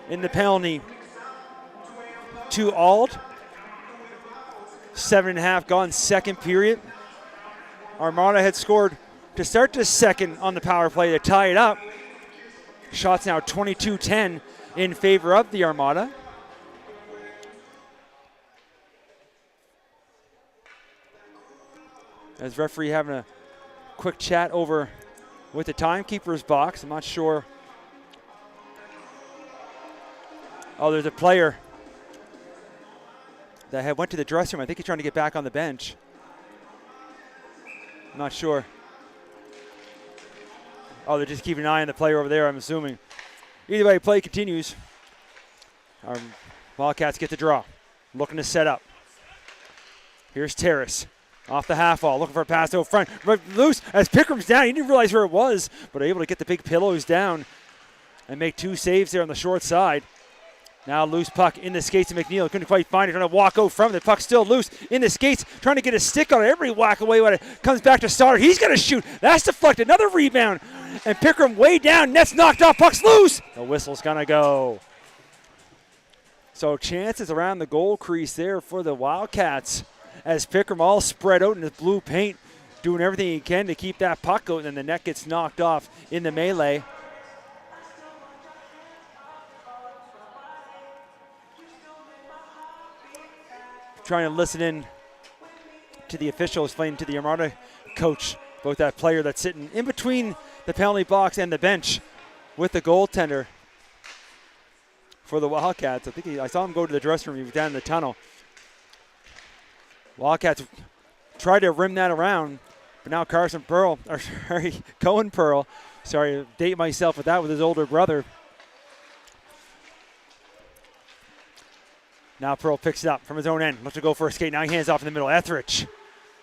in the penalty to Ald. 7.5 gone second period. Armada had scored to start the second on the power play to tie it up. Shots now 22-10 in favor of the Armada. As referee having a quick chat over with the timekeeper's box. I'm not sure. Oh, there's a player that had went to the dressing room. I think he's trying to get back on the bench. I'm not sure. Oh, they're just keeping an eye on the player over there, I'm assuming. Either way, play continues. Our Wildcats get the draw. Looking to set up. Here's Terrace. Off the half wall, looking for a pass out front. But loose as Pickeram's down. He didn't realize where it was, but able to get the big pillows down and make 2 saves there on the short side. Now loose puck in the skates of McNeil. Couldn't quite find it. Trying to walk out from it. The puck still loose in the skates. Trying to get a stick on it. Every whack away when it comes back to Stoddard. He's going to shoot. That's deflected. Another rebound. And Pickeram way down. Net's knocked off. Puck's loose. The whistle's going to go. So chances around the goal crease there for the Wildcats. As Pickeram all spread out in his blue paint. Doing everything he can to keep that puck out. And then the net gets knocked off in the melee. Trying to listen in to the officials, playing to the Armada coach about that player that's sitting in between the penalty box and the bench with the goaltender for the Wildcats. I think I saw him go to the dressing room. He was down in the tunnel. Wildcats tried to rim that around, but now Cohen Pearl, date myself with that with his older brother. Now Pearl picks it up from his own end. Looks to go for a skate. Now he hands off in the middle. Etheridge.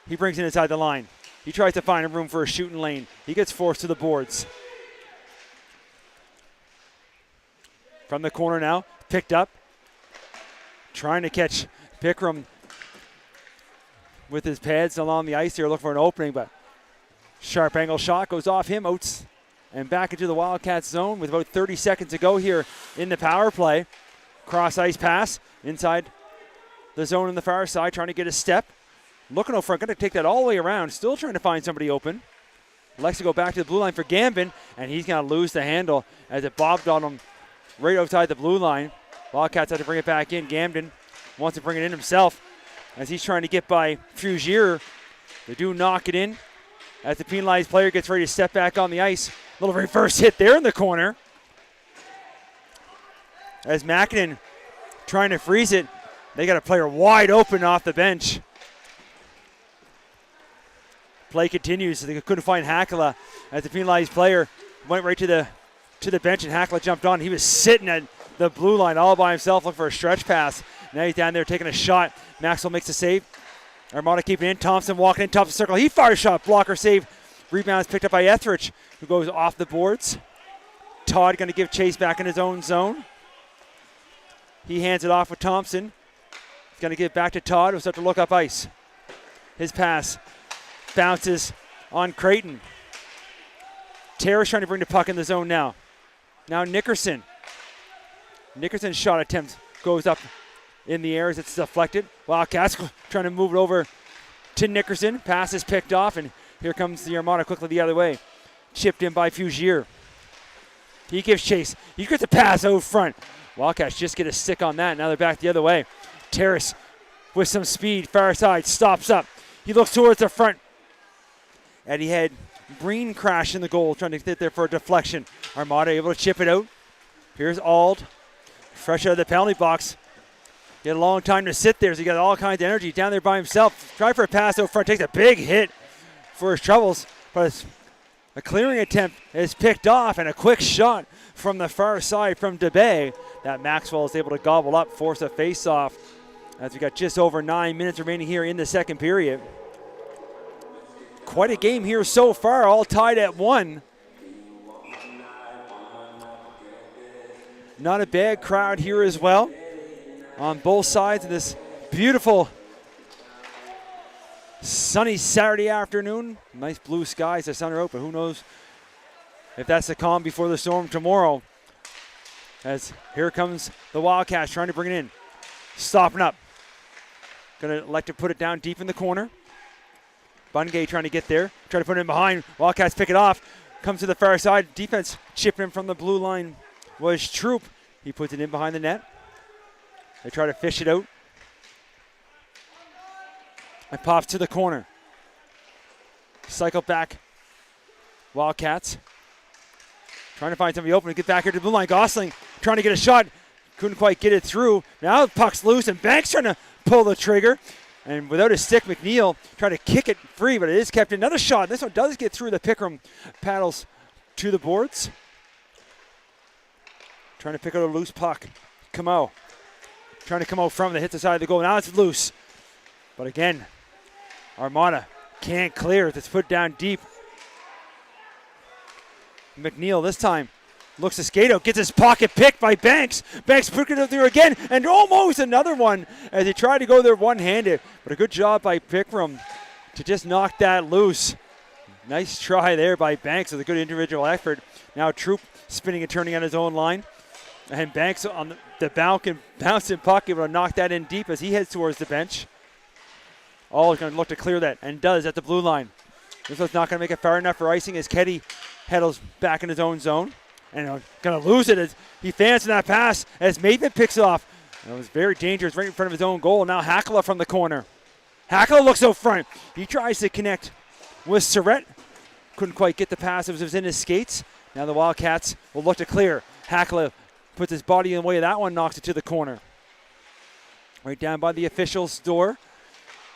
He brings it inside the line. He tries to find a room for a shooting lane. He gets forced to the boards. From the corner now. Picked up. Trying to catch Pickeram with his pads along the ice here. Looking for an opening, but sharp angle shot goes off him. Oates and back into the Wildcats zone with about 30 seconds to go here in the power play. Cross ice pass inside the zone on the far side, trying to get a step. Looking over front, going to take that all the way around. Still trying to find somebody open. Likes to go back to the blue line for Gambin, and he's going to lose the handle as it bobbed on him right outside the blue line. Wildcats have to bring it back in. Gambin wants to bring it in himself as he's trying to get by Frugier. They do knock it in as the penalized player gets ready to step back on the ice. Little reverse hit there in the corner. As Mackinnon trying to freeze it. They got a player wide open off the bench. Play continues. They couldn't find Hakala as the penalized player went right to the bench, and Hakala jumped on. He was sitting at the blue line all by himself looking for a stretch pass. Now he's down there taking a shot. Maxwell makes a save. Armada keeping it in. Thompson walking in top of the circle. He fires a shot. Blocker save. Rebound is picked up by Etheridge, who goes off the boards. Todd going to give chase back in his own zone. He hands it off with Thompson. He's going to give it back to Todd, who'll start to look up ice. His pass bounces on Creighton. Terrace trying to bring the puck in the zone now. Now Nickerson. Nickerson's shot attempt goes up in the air as it's deflected. Wildcats trying to move it over to Nickerson. Pass is picked off, and here comes the Armada quickly the other way. Chipped in by Frugier. He gives chase. He gets a pass out front. Wildcats just get a stick on that. Now they're back the other way. Terrace with some speed, far side, stops up. He looks towards the front. And he had Breen crash in the goal, trying to get there for a deflection. Armada able to chip it out. Here's Ald, fresh out of the penalty box. He had a long time to sit there, so he got all kinds of energy down there by himself. Tried for a pass out front, takes a big hit for his troubles. But A clearing attempt is picked off, and a quick shot from the far side from DeBay that Maxwell is able to gobble up, force a face-off as we got just over 9 minutes remaining here in the second period. Quite a game here so far, all tied at 1. Not a bad crowd here as well on both sides of this beautiful sunny Saturday afternoon. Nice blue skies, the sun are out, but who knows if that's the calm before the storm tomorrow. As here comes the Wildcats trying to bring it in. Stopping up. Going to elect to put it down deep in the corner. Bungay trying to get there. Trying to put it in behind. Wildcats pick it off. Comes to the far side. Defense chipping in from the blue line was Troop. He puts it in behind the net. They try to fish it out. And pops to the corner. Cycle back. Wildcats. Trying to find somebody open to get back here to the blue line. Gosling trying to get a shot. Couldn't quite get it through. Now the puck's loose and Banks trying to pull the trigger. And without a stick, McNeil trying to kick it free, but it is kept. Another shot. This one does get through the Pickram paddles to the boards. Trying to pick out a loose puck. Camo. Trying to come out from it. Hits the side of the goal. Now it's loose. But again, Armada can't clear. It's put down deep. McNeil this time looks to skate out. Gets his pocket picked by Banks. Banks put it up there again. And almost another one as he tried to go there one-handed. But a good job by Pickram to just knock that loose. Nice try there by Banks with a good individual effort. Now Troop spinning and turning on his own line. And Banks on the bouncing puck, able to knock that in deep as he heads towards the bench. Oh, he's going to look to clear that, and does at the blue line. This one's not going to make it far enough for icing as Keddy heddles back in his own zone. And going to lose it as he fans in that pass as Maven picks off. And it was very dangerous right in front of his own goal. Now Hackala from the corner. Hackala looks out front. He tries to connect with Surrett. Couldn't quite get the pass. It was in his skates. Now the Wildcats will look to clear. Hackala puts his body in the way of that one, knocks it to the corner. Right down by the official's door.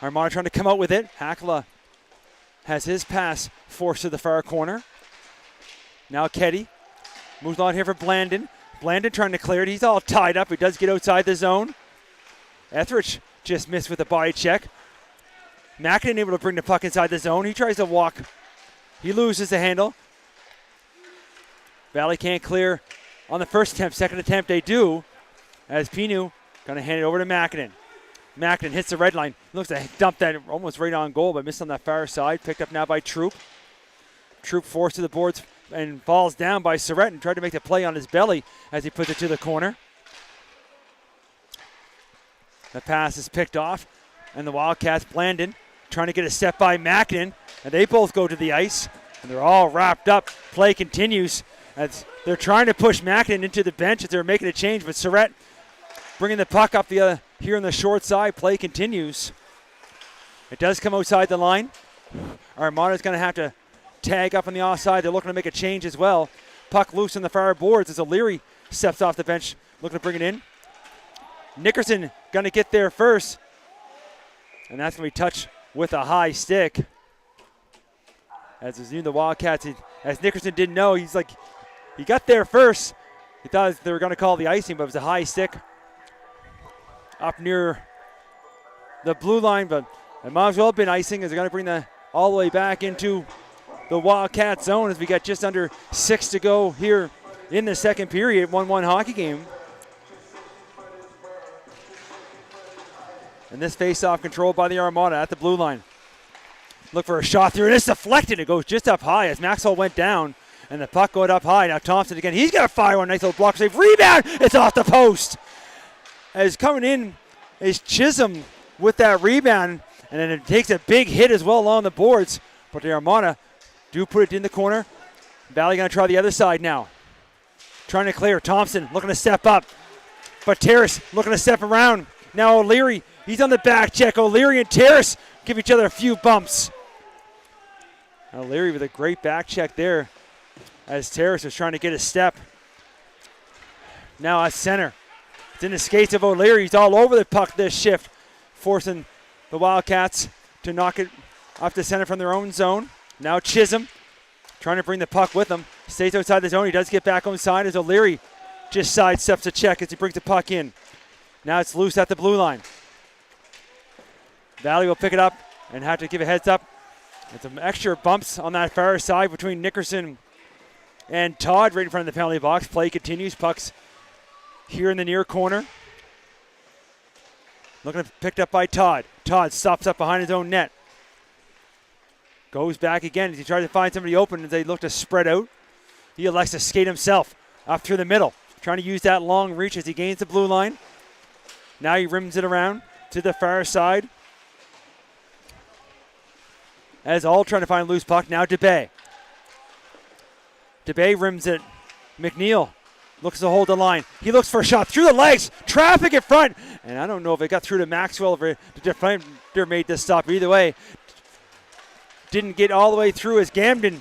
Armada trying to come out with it. Hackala has his pass forced to the far corner. Now Keddy moves on here for Blandon. Blandon trying to clear it. He's all tied up. He does get outside the zone. Etheridge just missed with a body check. Mackin able to bring the puck inside the zone. He tries to walk. He loses the handle. Valley can't clear on the first attempt. Second attempt they do. As Pinu going to hand it over to Mackin. Mackin hits the red line. Looks to dump that almost right on goal, but missed on that far side. Picked up now by Troop. Troop forced to the boards and falls down by Surrett and tried to make the play on his belly as he puts it to the corner. The pass is picked off, and the Wildcats, Blandon, trying to get a step by Mackin, and they both go to the ice, and they're all wrapped up. Play continues as they're trying to push Mackin into the bench as they're making a change, but Surrett bringing the puck up here on the short side. Play continues. It does come outside the line. Armada's going to have to tag up on the offside. They're looking to make a change as well. Puck loose on the far boards as O'Leary steps off the bench, looking to bring it in. Nickerson going to get there first, and that's going to be touched with a high stick. As is new the Wildcats, as Nickerson didn't know, he's like, he got there first. He thought they were going to call the icing, but it was a high stick up near the blue line, but it might as well have been icing as they're going to bring that all the way back into the Wildcat zone as we got just under 6 to go here in the second period. 1-1 hockey game. And this face-off controlled by the Armada at the blue line. Look for a shot through, and it's deflected. It goes just up high as Maxwell went down, and the puck going up high. Now Thompson again. He's got to fire one. Nice little block save. Rebound. It's off the post. As coming in is Chisholm with that rebound, and then it takes a big hit as well along the boards. But the Armada do put it in the corner. Valley going to try the other side now. Trying to clear. Thompson looking to step up. But Terrace looking to step around. Now O'Leary, he's on the back check. O'Leary and Terrace give each other a few bumps. O'Leary with a great back check there as Terrace was trying to get a step. Now at center. It's in the skates of O'Leary. He's all over the puck this shift, forcing the Wildcats to knock it off the center from their own zone. Now Chisholm trying to bring the puck with him. Stays outside the zone. He does get back on side as O'Leary just sidesteps a check as he brings the puck in. Now it's loose at the blue line. Valley will pick it up and have to give a heads up. And some extra bumps on that far side between Nickerson and Todd right in front of the penalty box. Play continues. Puck's here in the near corner. Looking picked up by Todd. Todd stops up behind his own net. Goes back again as he tries to find somebody open as they look to spread out. He elects to skate himself up through the middle, trying to use that long reach as he gains the blue line. Now he rims it around to the far side. As all trying to find a loose puck. Now DeBay. DeBay rims it. McNeil looks to hold the line. He looks for a shot through the legs. Traffic in front. And I don't know if it got through to Maxwell or the defender made this stop. Either way, didn't get all the way through as Gamden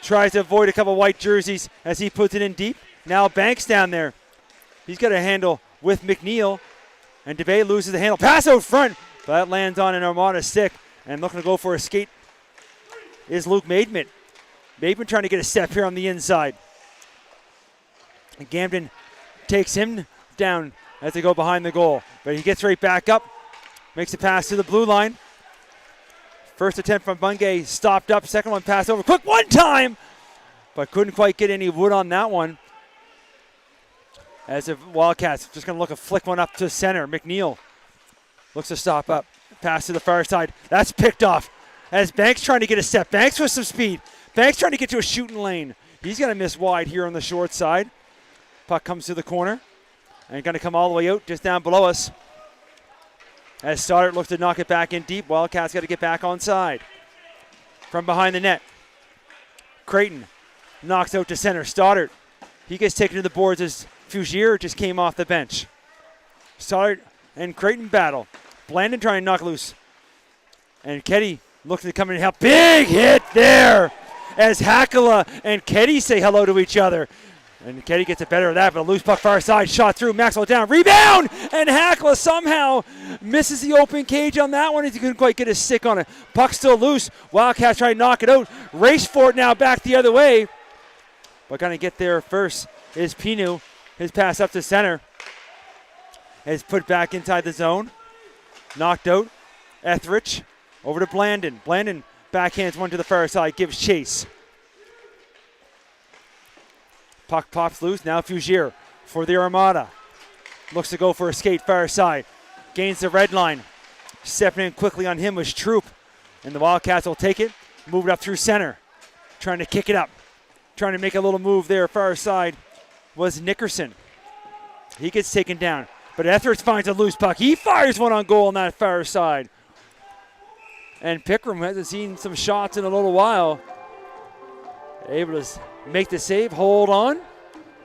tries to avoid a couple white jerseys as he puts it in deep. Now Banks down there. He's got a handle with McNeil. And DeBay loses the handle. Pass out front. But that lands on an Armada stick. And looking to go for a skate is Luke Maidman. Maidman trying to get a step here on the inside. And Gamden takes him down as they go behind the goal. But he gets right back up. Makes a pass to the blue line. First attempt from Bungay stopped up. Second one passed over. Quick one time! But couldn't quite get any wood on that one. As if Wildcats just going to look a flick one up to center. McNeil looks to stop up. Pass to the far side. That's picked off. As Banks trying to get a step. Banks with some speed. Banks trying to get to a shooting lane. He's going to miss wide here on the short side. Puck comes to the corner. And going to come all the way out just down below us. As Stoddart looks to knock it back in deep. Wildcats got to get back on side. From behind the net. Creighton knocks out to center. Stoddart. He gets taken to the boards as Fugier just came off the bench. Stoddart and Creighton battle. Blandon trying to knock loose. And Keddy looking to come in and help. Big hit there as Hakala and Keddy say hello to each other. And Keddy gets it better of that, but a loose puck far side. Shot through. Maxwell down. Rebound! And Hakala somehow misses the open cage on that one. He couldn't quite get his stick on it. Puck still loose. Wildcats trying to knock it out. Race for it now back the other way. But going to get there first is Pinu. His pass up to center is put back inside the zone. Knocked out. Etheridge over to Blandon. Blandon backhands one to the far side, gives chase. Puck pops loose. Now Fugier for the Armada. Looks to go for a skate far side. Gains the red line. Stepping in quickly on him was Troop. And the Wildcats will take it. Move it up through center. Trying to kick it up. Trying to make a little move there far side was Nickerson. He gets taken down. But Etheridge finds a loose puck. He fires one on goal on that far side. And Pickram hasn't seen some shots in a little while. Able to make the save, hold on.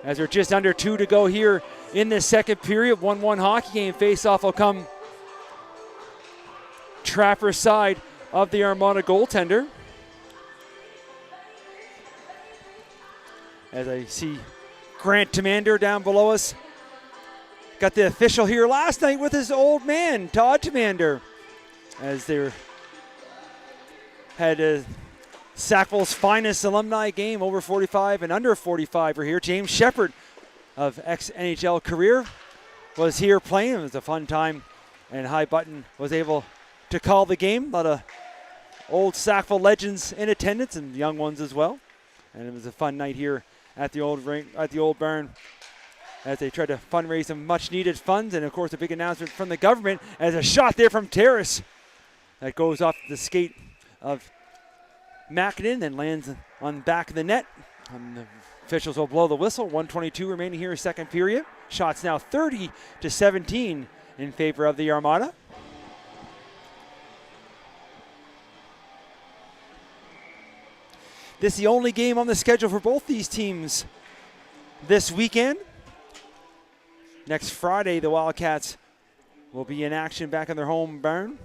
As we're just under 2 to go here in this second period. 1-1 hockey game. Face-off will come Trapper's side of the Armada goaltender. As I see Grant Tamander down below us. Got the official here last night with his old man, Todd Tamander. As they had Sackville's finest alumni game, over 45 and under 45 are here. James Shepard of ex-NHL career was here playing. It was a fun time, and High Button was able to call the game. A lot of old Sackville legends in attendance and young ones as well. And it was a fun night here at the old barn as they tried to fundraise some much-needed funds. And, of course, a big announcement from the government as a shot there from Terrace that goes off the skate of Mackinnon and lands on the back of the net. And the officials will blow the whistle. 1:22 remaining here, second period. Shots now 30-17 in favor of the Armada. This is the only game on the schedule for both these teams this weekend. Next Friday, the Wildcats will be in action back in their home barn.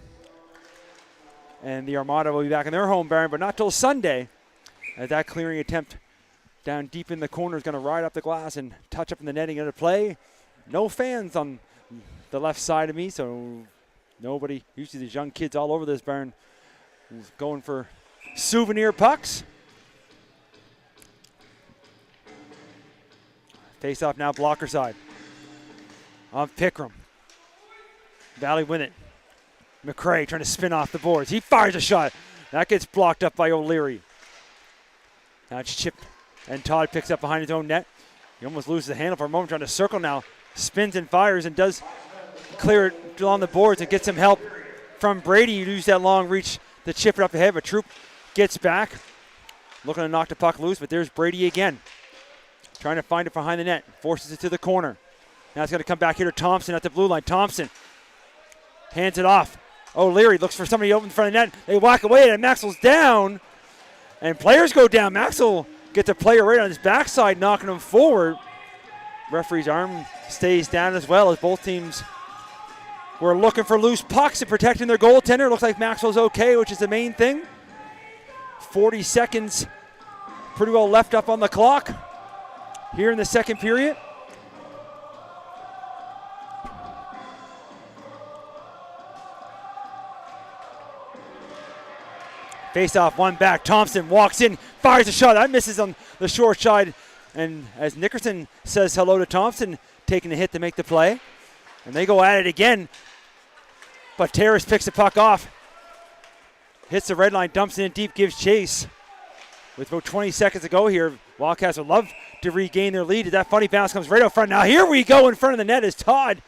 And the Armada will be back in their home barn, but not till Sunday. As that clearing attempt down deep in the corner is going to ride up the glass and touch up in the netting into play. No fans on the left side of me, so nobody, usually these young kids all over this barn, going for souvenir pucks. Face off now, blocker side. On Pickram. Valley win it. McCray trying to spin off the boards. He fires a shot. That gets blocked up by O'Leary. Now it's Chip, and Todd picks up behind his own net. He almost loses the handle for a moment, trying to circle now. Spins and fires and does clear it on the boards and gets some help from Brady. You use that long reach to chip it up ahead, but Troop gets back. Looking to knock the puck loose, but there's Brady again. Trying to find it behind the net. Forces it to the corner. Now it's going to come back here to Thompson at the blue line. Thompson hands it off. O'Leary looks for somebody open in front of the net. They walk away, and Maxwell's down. And players go down. Maxwell gets a player right on his backside, knocking him forward. Referee's arm stays down as well, as both teams were looking for loose pucks and protecting their goaltender. Looks like Maxwell's okay, which is the main thing. 40 seconds pretty well left up on the clock here in the second period. Face off, one back. Thompson walks in, fires a shot. That misses on the short side. And as Nickerson says hello to Thompson, taking a hit to make the play. And they go at it again. But Terrace picks the puck off. Hits the red line, dumps it in deep, gives chase. With about 20 seconds to go here, Wildcats would love to regain their lead. That funny bounce comes right out front. Now here we go in front of the net as Todd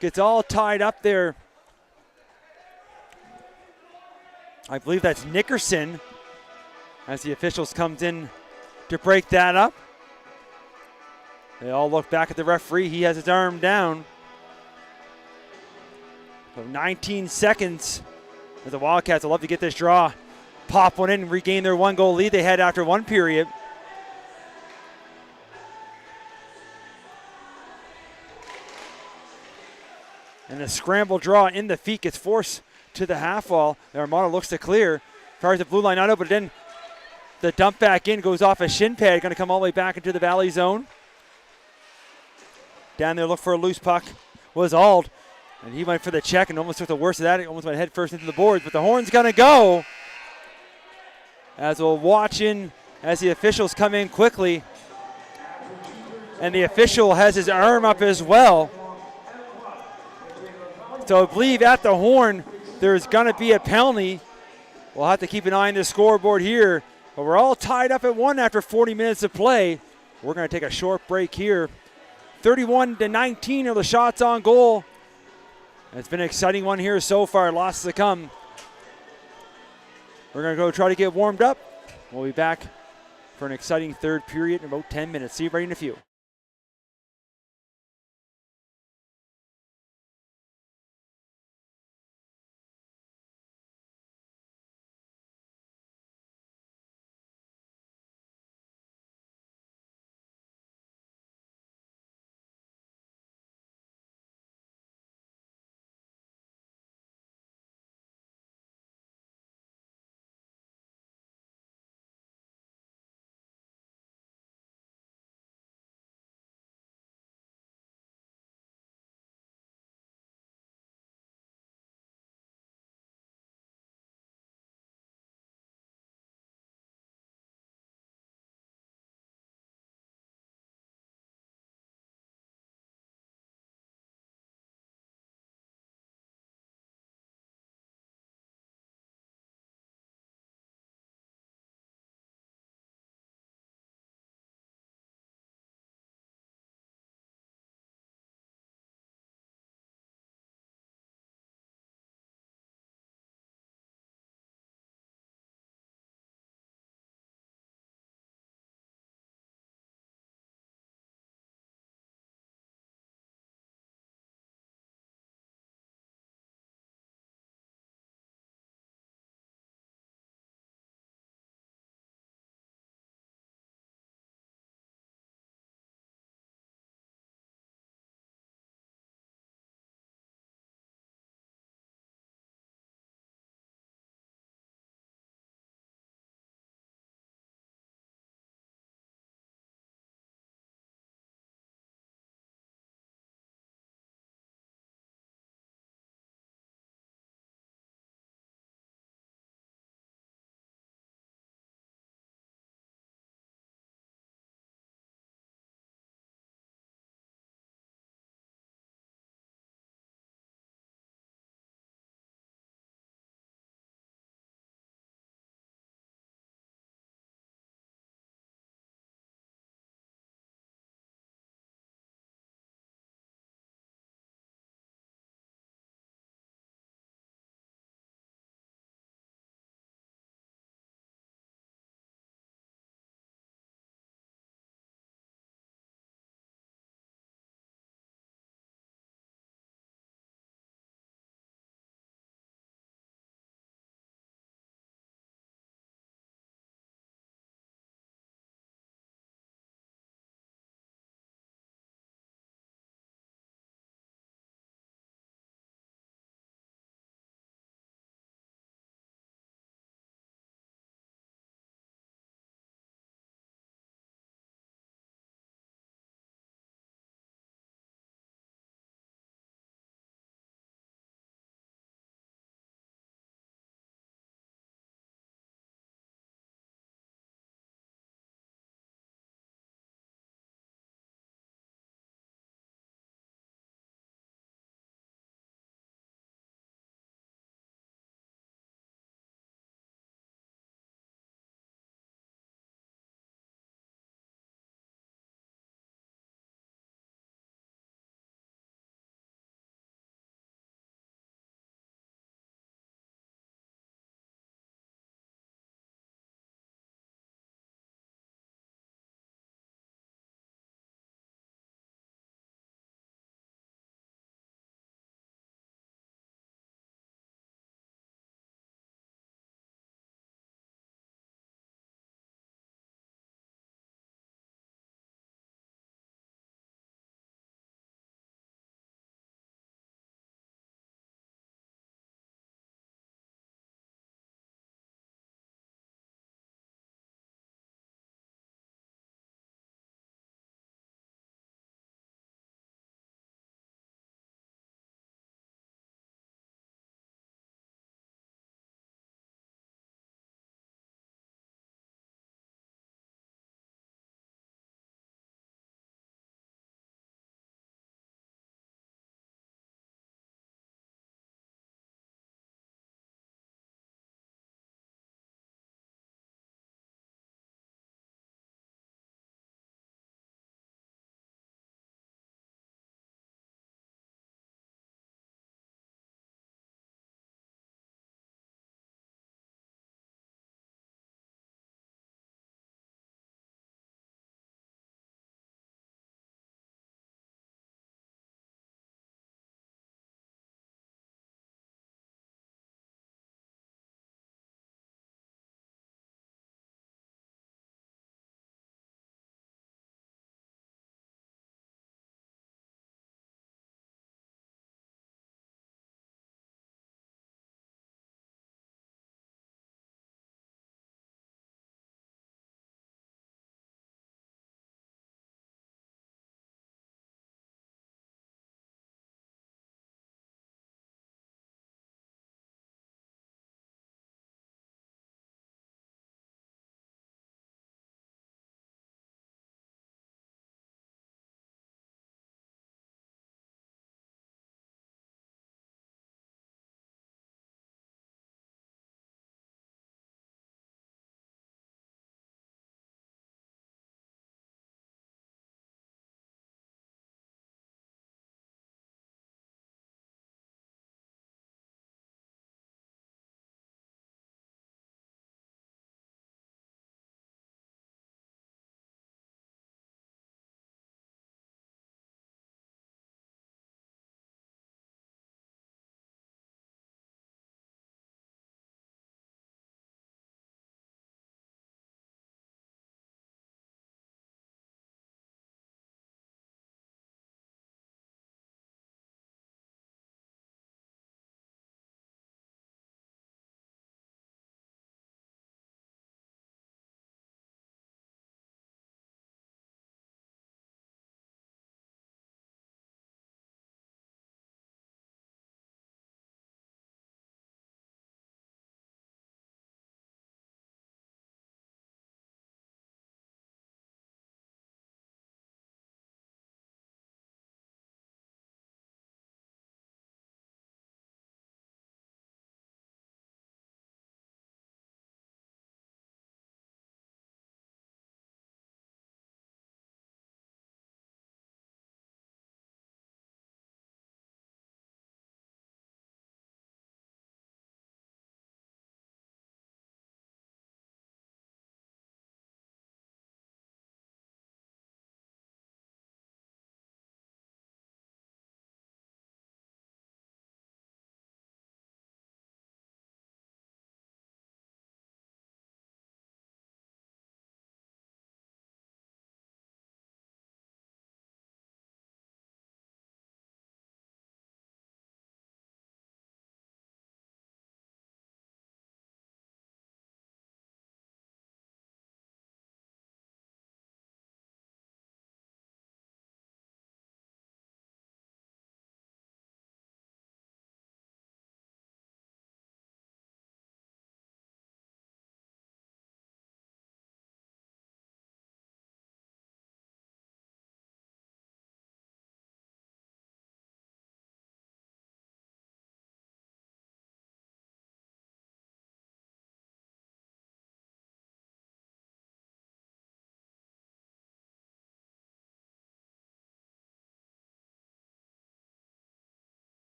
gets all tied up there. I believe that's Nickerson as the officials comes in to break that up. They all look back at the referee. He has his arm down. So 19 seconds as the Wildcats will love to get this draw. Pop one in and regain their 1-goal lead they had after one period. And a scramble draw in the feet gets forced to the half wall. The Armada looks to clear. Fires the blue line out, but then the dump back in goes off a shin pad. Going to come all the way back into the Valley zone. Down there, look for a loose puck. Was Ald. And he went for the check and almost took the worst of that. He almost went head first into the boards, but the horn's going to go. As we'll watch in as the officials come in quickly. And the official has his arm up as well. So I believe at the horn, there's going to be a penalty. We'll have to keep an eye on the scoreboard here. But we're all tied up at 1 after 40 minutes of play. We're going to take a short break here. 31-19 are the shots on goal. It's been an exciting one here so far. Lots to come. We're going to go try to get warmed up. We'll be back for an exciting third period in about 10 minutes. See you right in a few.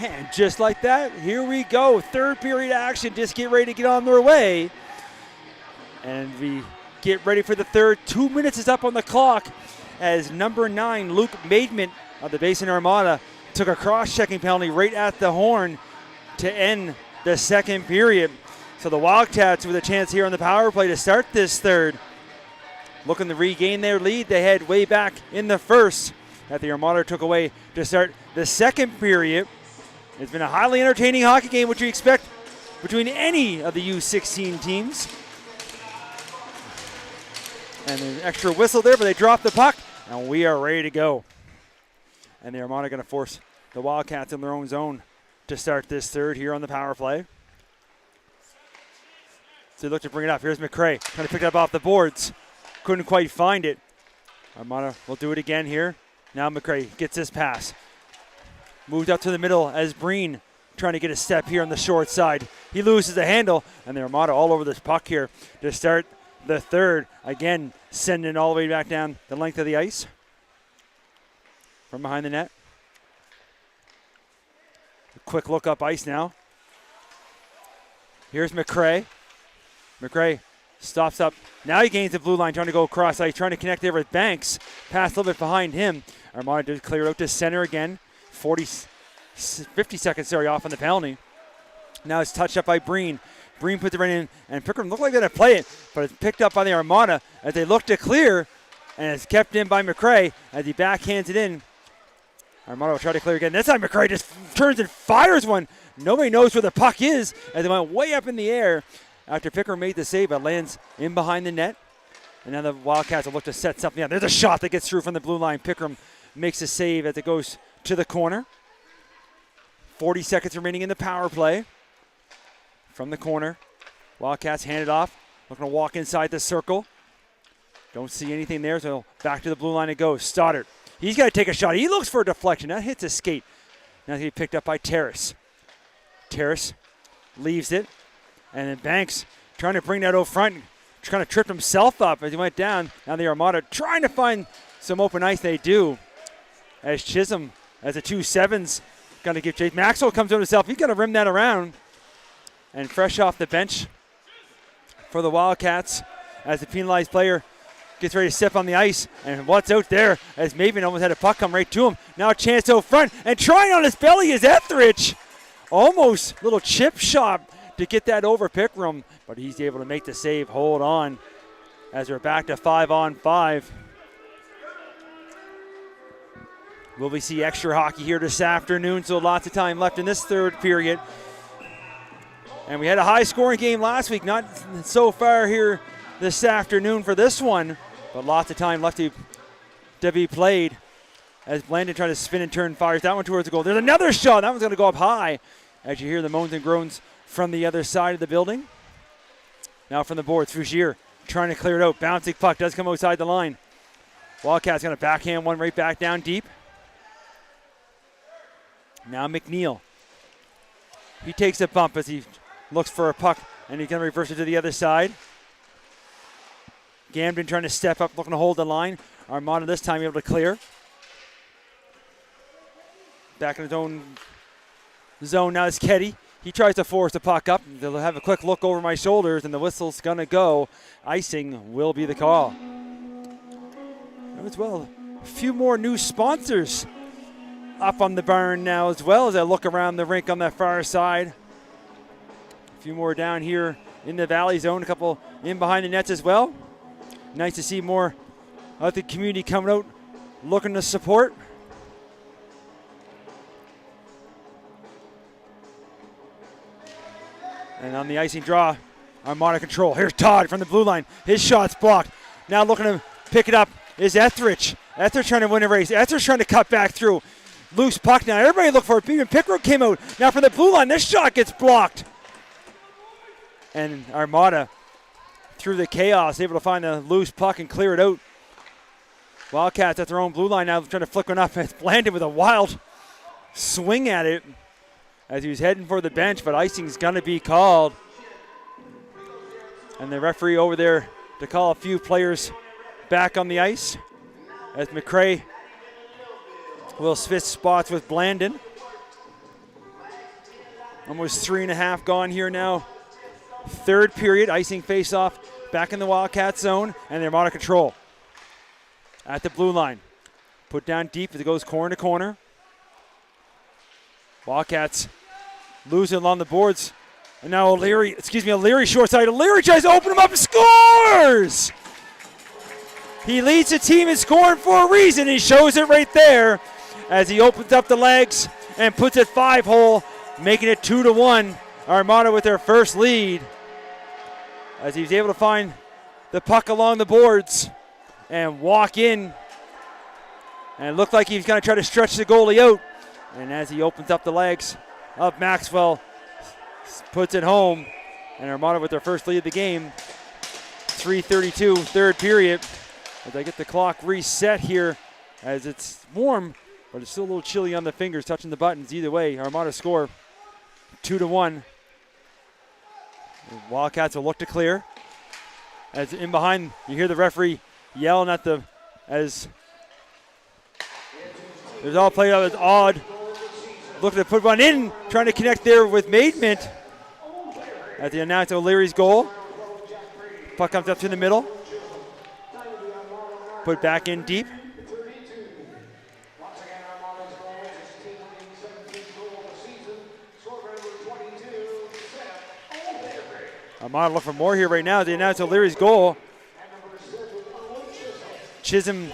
And just like that, here we go. Third period action, just get ready to get on their way. And we get ready for the third. 2 minutes is up on the clock as number 9, Luke Maidment of the Basin Armada, took a cross-checking penalty right at the horn to end the second period. So the Wildcats with a chance here on the power play to start this third. Looking to regain their lead. They had way back in the first that the Armada took away to start the second period. It's been a highly entertaining hockey game, which you expect between any of the U16 teams. And an extra whistle there, but they dropped the puck, and we are ready to go. And the Armada going to force the Wildcats in their own zone to start this third here on the power play. So they look to bring it up. Here's McCray trying to pick it up off the boards. Couldn't quite find it. Armada will do it again here. Now McCray gets this pass. Moved up to the middle as Breen trying to get a step here on the short side. He loses the handle, and the Armada all over this puck here to start the third. Again, sending it all the way back down the length of the ice from behind the net. A quick look up ice now. Here's McCray. McCray stops up. Now he gains the blue line, trying to go across ice, trying to connect there with Banks. Pass a little bit behind him. Armada did clear it out to center again. 50 seconds, off on the penalty. Now it's touched up by Breen. Breen puts it right in, and Pickram looked like they're going to play it, but it's picked up by the Armada as they look to clear, and it's kept in by McCray as he backhands it in. Armada will try to clear again. This time McCray just turns and fires one. Nobody knows where the puck is as it went way up in the air after Pickram made the save, but lands in behind the net. And now the Wildcats will look to set something up. There's a shot that gets through from the blue line. Pickram makes a save as it goes to the corner. 40 seconds remaining in the power play. From the corner, Wildcats hand it off. Looking to walk inside the circle. Don't see anything there, so back to the blue line it goes. Stoddard, he's got to take a shot. He looks for a deflection. That hits his skate. Now he's picked up by Terrace. Terrace leaves it. And then Banks trying to bring that over front. Kind of tripped himself up as he went down. Now the Armada trying to find some open ice. They do. As Chisholm, as the 2-7s, going to give Chase. Maxwell comes to himself. He's going to rim that around. And fresh off the bench for the Wildcats as the penalized player gets ready to step on the ice. And what's out there as Maven almost had a puck come right to him. Now a chance out front. And trying on his belly is Etheridge. Almost a little chip shot to get that over Pickram. But he's able to make the save. Hold on as we're back to 5-on-5. Will we see extra hockey here this afternoon? So lots of time left in this third period. And we had a high-scoring game last week, not so far here this afternoon for this one, but lots of time left to be played as Blandon tries to spin and turn, fires that one towards the goal. There's another shot. That one's going to go up high as you hear the moans and groans from the other side of the building. Now from the boards, Fougier trying to clear it out. Bouncing puck does come outside the line. Wildcats going to backhand one right back down deep. Now McNeil. He takes a bump as he looks for a puck, and he's going to reverse it to the other side. Gambin trying to step up, looking to hold the line. Armada this time able to clear. Back in his own zone now is Keddy. He tries to force the puck up. They'll have a quick look over my shoulders, and the whistle's going to go. Icing will be the call. As well, a few more new sponsors up on the barn now as well as I look around the rink on that far side. A few more down here in the Valley Zone, a couple in behind the nets as well. Nice to see more of the community coming out looking to support. And on the icing draw, Armada control. Here's Todd from the blue line. His shot's blocked. Now looking to pick it up is Etheridge. Etheridge trying to win a race. Etheridge trying to cut back through. Loose puck now. Everybody look for it. Even Pickard came out. Now from the blue line, this shot gets blocked. And Armada, through the chaos, able to find the loose puck and clear it out. Wildcats at their own blue line now trying to flick one up. It's Blandon with a wild swing at it as he was heading for the bench, but icing's going to be called. And the referee over there to call a few players back on the ice as McCray will switch spots with Blandon. Almost 3.5 gone here now. Third period, icing face-off back in the Wildcat zone, and they're out of control. At the blue line. Put down deep as it goes corner to corner. Wildcats losing along the boards. And now O'Leary short side. O'Leary tries to open him up and scores! He leads the team in scoring for a reason. He shows it right there as he opens up the legs and puts it 5-hole, making it 2-1. Armada with their first lead as he's able to find the puck along the boards and walk in. And it looked like he's going to try to stretch the goalie out. And as he opens up the legs of Maxwell, puts it home. And Armada with their first lead of the game. 3:32, third period. As I get the clock reset here as it's warm, but it's still a little chilly on the fingers touching the buttons. Either way, Armada score 2-1. The Wildcats will look to clear. As in behind, you hear the referee yelling at the, as there's all played out as odd. Looking to put one in, trying to connect there with Maidment. At the announce O'Leary's goal. Puck comes up to the middle. Put back in deep. Armada look for more here right now. They announce O'Leary's goal. Chisholm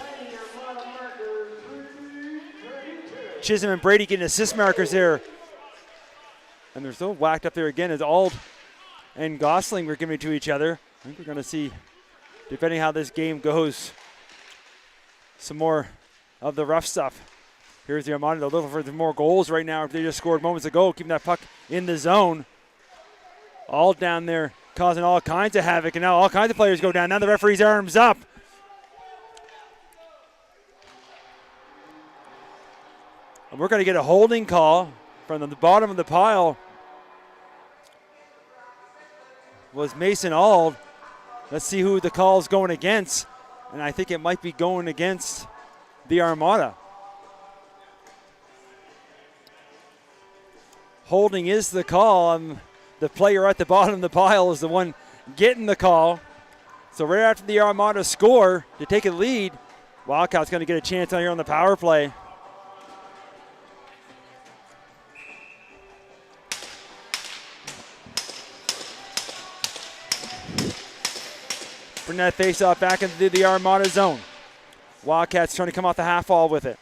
and Brady getting assist markers there. And they're still whacked up there again as Ald and Gosling were giving it to each other. I think we're going to see, depending how this game goes, some more of the rough stuff. Here's the Armada. They're looking for more goals right now. They just scored moments ago, keeping that puck in the zone. All down there causing all kinds of havoc, and now all kinds of players go down. Now the referee's arms up. And we're going to get a holding call from the bottom of the pile. Was Mason Ald. Let's see who the call is going against. And I think it might be going against the Armada. Holding is the call. The player at the bottom of the pile is the one getting the call. So right after the Armada score to take a lead, Wildcats going to get a chance on here on the power play. Bring that face-off back into the Armada zone. Wildcats trying to come off the half wall with it.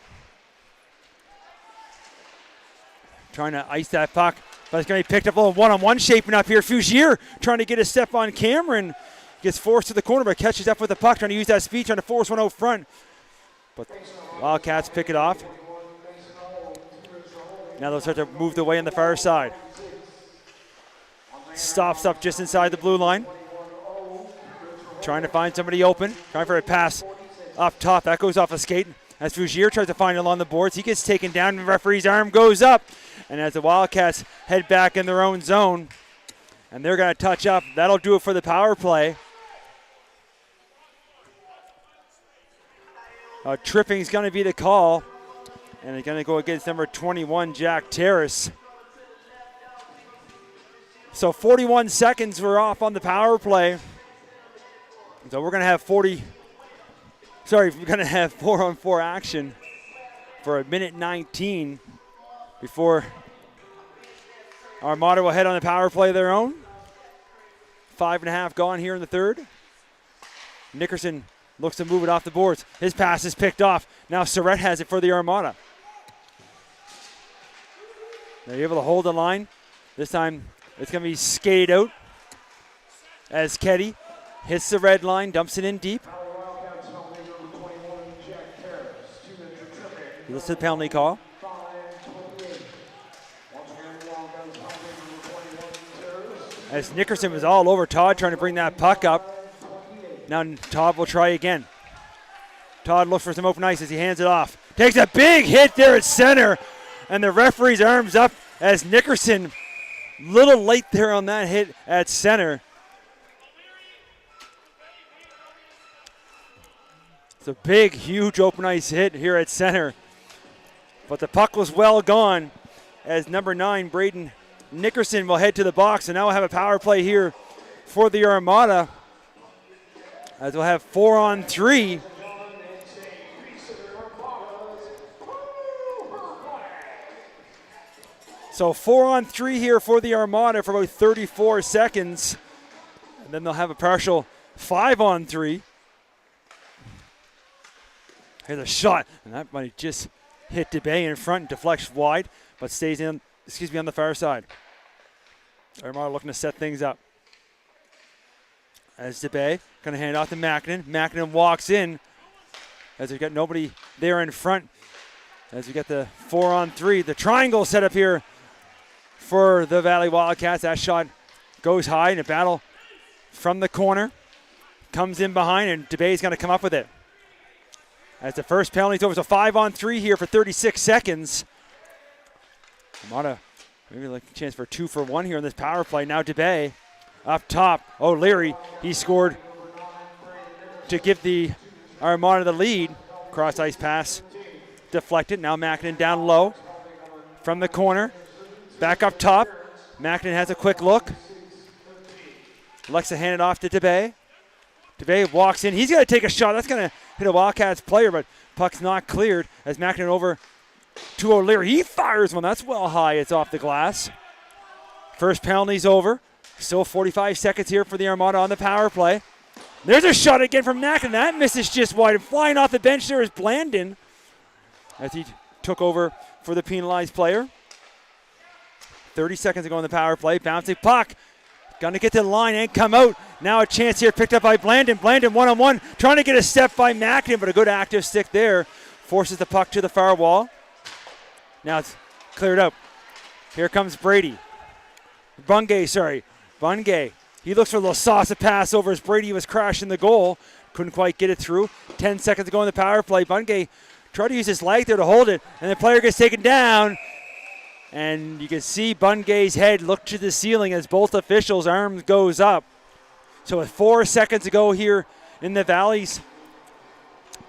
Trying to ice that puck, but it's going to be picked up a little one-on-one shaping up here. Fugier trying to get a step on Cameron. Gets forced to the corner, but catches up with the puck, trying to use that speed, trying to force one out front. But Wildcats pick it off. Now they'll start to move the way on the far side. Stops up just inside the blue line. Trying to find somebody open. Trying for a pass up top. That goes off a skate. As Fugier tries to find it along the boards, he gets taken down and the referee's arm goes up. And as the Wildcats head back in their own zone, and they're going to touch up, that'll do it for the power play. Tripping is going to be the call. And they're going to go against number 21, Jack Terrace. So 41 seconds were off on the power play. So we're going to have 4-on-4 action for 1:19 before Armada will head on the power play of their own. 5.5 gone here in the third. Nickerson looks to move it off the boards. His pass is picked off. Now Surrett has it for the Armada. They're able to hold the line. This time it's going to be skated out as Keddy hits the red line, dumps it in deep. This is the penalty call. As Nickerson was all over Todd trying to bring that puck up. Now Todd will try again. Todd looks for some open ice as he hands it off. Takes a big hit there at center. And the referee's arms up as Nickerson, little late there on that hit at center. It's a big, huge open ice hit here at center. But the puck was well gone as number 9, Braden Nickerson will head to the box, and now we'll have a power play here for the Armada, as we'll have 4-on-3. So 4-on-3 here for the Armada for about 34 seconds. And then they'll have a partial 5-on-3. Here's a shot, and that might just hit DeBay in front and deflects wide, but stays on the far side. Armada looking to set things up. As DeBay going to hand off to Mackinnon. Mackinnon walks in as we've got nobody there in front. As we get the 4-on-3, the triangle set up here for the Valley Wildcats. That shot goes high in a battle from the corner. Comes in behind, and DeBay's going to come up with it. As the first penalty's over, so 5-on-3 here for 36 seconds. Armada maybe like a chance for 2-for-1 here on this power play. Now DeBay up top. O'Leary, he scored to give the Armada the lead. Cross ice pass deflected. Now Mackinnon down low from the corner. Back up top. Mackinnon has a quick look. Alexa handed off to DeBay. DeBay walks in. He's going to take a shot. That's going to hit a Wildcats player, but puck's not cleared as Mackinnon over to O'Leary. He fires one. That's well high. It's off the glass. First penalty's over. Still 45 seconds here for the Armada on the power play. There's a shot again from Mackinnon. That misses just wide. And flying off the bench there is Blandon as he took over for the penalized player. 30 seconds to go on the power play. Bouncing puck. Going to get to the line and come out. Now a chance here picked up by Blandon. Blandon one-on-one. Trying to get a step by Mackinnon, but a good active stick there. Forces the puck to the far wall. Now it's cleared up. Here comes Brady. Bungay. He looks for a little saucer pass over as Brady was crashing the goal. Couldn't quite get it through. 10 seconds to go in the power play. Bungay tried to use his leg there to hold it, and the player gets taken down. And you can see Bungay's head look to the ceiling as both officials' arms goes up. So with 4 seconds to go here in the Valley's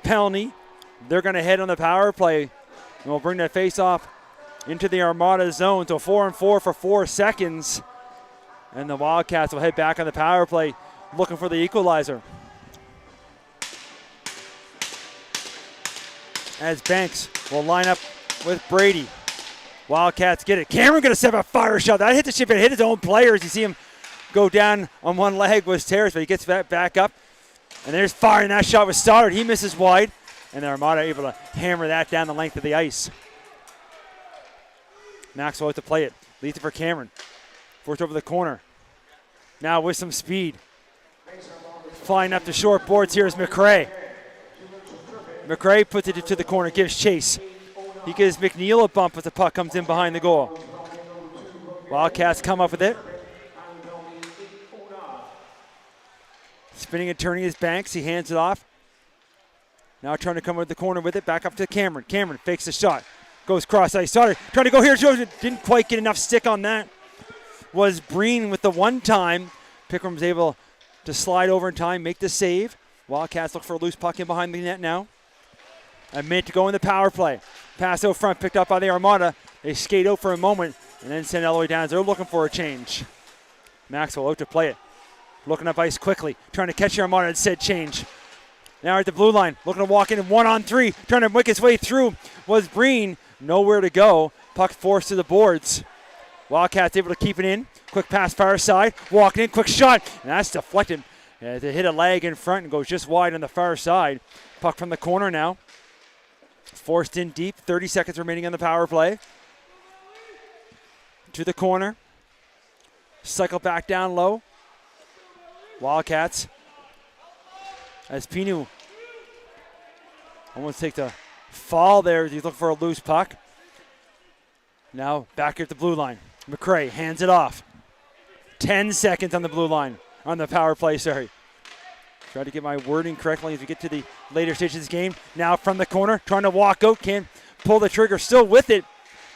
penalty, they're going to head on the power play. And we'll bring that face-off into the Armada zone. So 4-on-4 for 4 seconds. And the Wildcats will head back on the power play looking for the equalizer. As Banks will line up with Brady. Wildcats get it. Cameron going to set up a fire shot. That hit the ship and hit his own players. You see him go down on one leg was Terrace, but he gets back up. And there's fire, and that shot was Stoddard. He misses wide. And the Armada able to hammer that down the length of the ice. Maxwell to play it. Leads it for Cameron. Forced over the corner. Now with some speed. Flying up the short boards here is McRae. McRae puts it to the corner, gives chase. He gives McNeil a bump as the puck comes in behind the goal. Wildcats come up with it. Spinning and turning his Banks. He hands it off. Now trying to come with the corner with it. Back up to Cameron. Cameron fakes the shot. Goes cross ice. Stoddard trying to go here. Didn't quite get enough stick on that. Was Breen with the one time. Pickram was able to slide over in time, make the save. Wildcats look for a loose puck in behind the net now. A minute to go in the power play. Pass out front, picked up by the Armada. They skate out for a moment and then send it all the way down. They're looking for a change. Maxwell out to play it. Looking up ice quickly, trying to catch the Armada and said change. Now at the blue line, looking to walk in 1-on-3, trying to make his way through was Breen. Nowhere to go. Puck forced to the boards. Wildcats able to keep it in. Quick pass far side, walking in, quick shot, and that's deflected. They hit a leg in front and goes just wide on the far side. Puck from the corner now. Forced in deep, 30 seconds remaining on the power play. To the corner. Cycle back down low. Wildcats. As Pinu almost takes a fall there as he's looking for a loose puck. Now back at the blue line. McRae hands it off. 10 seconds on the blue line. On the power play, sorry. Try to get my wording correctly as we get to the later stages of this game. Now from the corner, trying to walk out, can't pull the trigger, still with it.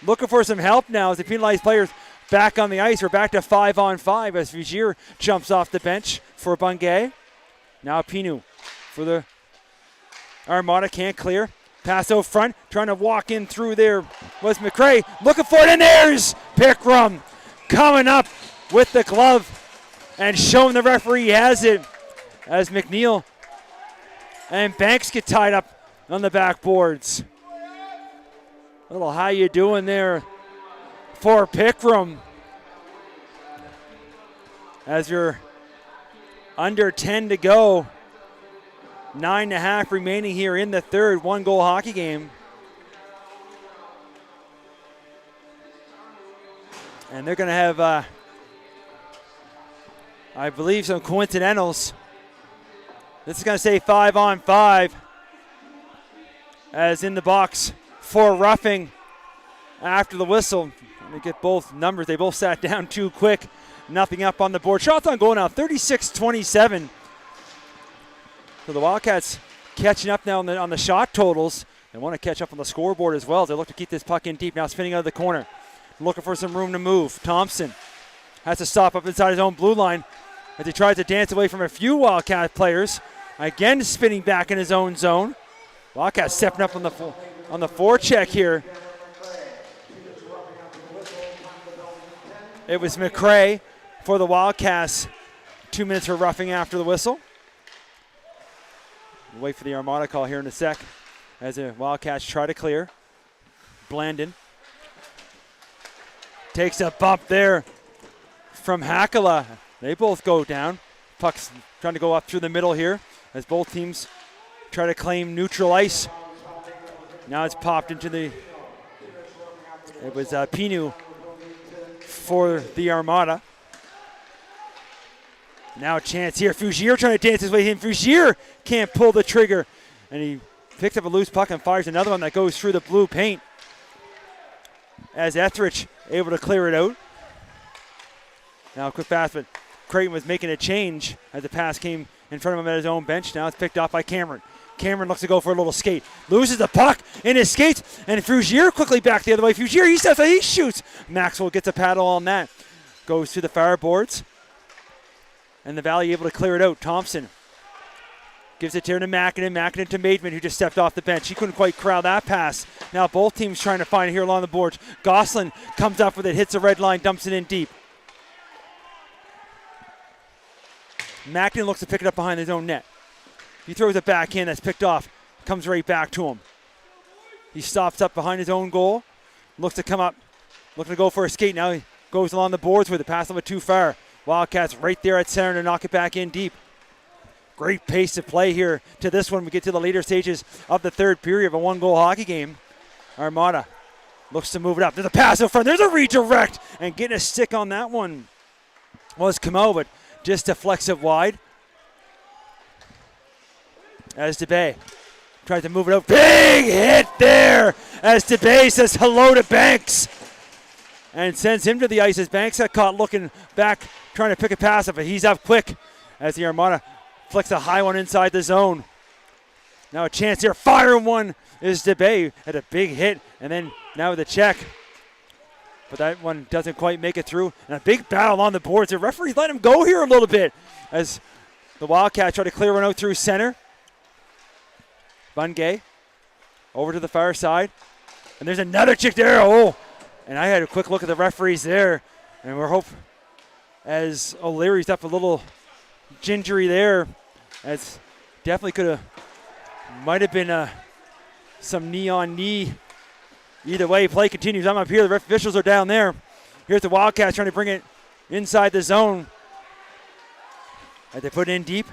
Looking for some help now as the penalized players back on the ice. We're back to 5-on-5 as Vigier jumps off the bench for Bungay. Now Pinu for the Armada, can't clear. Pass out front, trying to walk in through there was McRae. Looking for it, and there's Pickram. coming up with the glove and showing the referee he has it as McNeil and Banks get tied up on the backboards. A little how you doing there for Pickram. As you're under 10 to go, 9.5 remaining here in the third, 1-goal hockey game. And they're going to have, I believe, some coincidentals. This is going to say 5-on-5 as in the box for roughing after the whistle. Let me get both numbers. They both sat down too quick. Nothing up on the board. Shots on goal now, 36-27. So the Wildcats catching up now on the shot totals. They want to catch up on the scoreboard as well as they look to keep this puck in deep. Now spinning out of the corner. Looking for some room to move. Thompson has to stop up inside his own blue line as he tries to dance away from a few Wildcat players. Again spinning back in his own zone. Wildcats stepping up on the forecheck here. It was McRae for the Wildcats. 2 minutes for roughing after the whistle. We'll wait for the Armada call here in a sec as the Wildcats try to clear. Blandon takes a bump there from Hakala. They both go down. Puck's trying to go up through the middle here as both teams try to claim neutral ice. Now it's popped into it was Pinu for the Armada. Now a chance here. Fougier trying to dance his way in. Fougier can't pull the trigger. And he picks up a loose puck and fires another one that goes through the blue paint. As Etheridge able to clear it out. Now a quick pass, but Creighton was making a change as the pass came in front of him at his own bench. Now it's picked off by Cameron. Cameron looks to go for a little skate. Loses the puck in his skates, and Fougier quickly back the other way. Fougier, he steps out, he shoots. Maxwell gets a paddle on that. Goes to the far boards. And the Valley able to clear it out. Thompson gives it here to Mackinnon. Mackinnon to Maidman, who just stepped off the bench. He couldn't quite corral that pass. Now both teams trying to find it here along the boards. Gosselin comes up with it, hits the red line, dumps it in deep. Mackinnon looks to pick it up behind his own net. He throws it back in, that's picked off. Comes right back to him. He stops up behind his own goal. Looks to come up, looking to go for a skate. Now he goes along the boards with it, pass a little bit too far. Wildcats right there at center to knock it back in deep. Great pace of play here to this one. We get to the later stages of the third period of a 1-goal hockey game. Armada looks to move it up. There's a pass in front. There's a redirect. And getting a stick on that one was Camo, but just deflects it wide. As DeBay tries to move it out. Big hit there as DeBay says hello to Banks. And sends him to the ice as Banks got caught looking back, trying to pick a pass up, but he's up quick as the Armada flicks a high one inside the zone. Now a chance here, firing one is DeBay. Had a big hit, and then now with a check. But that one doesn't quite make it through. And a big battle on the boards. The referees let him go here a little bit as the Wildcats try to clear one out through center. Bungay over to the far side. And there's another chick there. Oh, and I had a quick look at the referees there. And we're hoping as O'Leary's up a little gingery there. As definitely could have, might have been some knee on knee. Either way, play continues. I'm up here. The ref officials are down there. Here's the Wildcats trying to bring it inside the zone. As they put it in deep.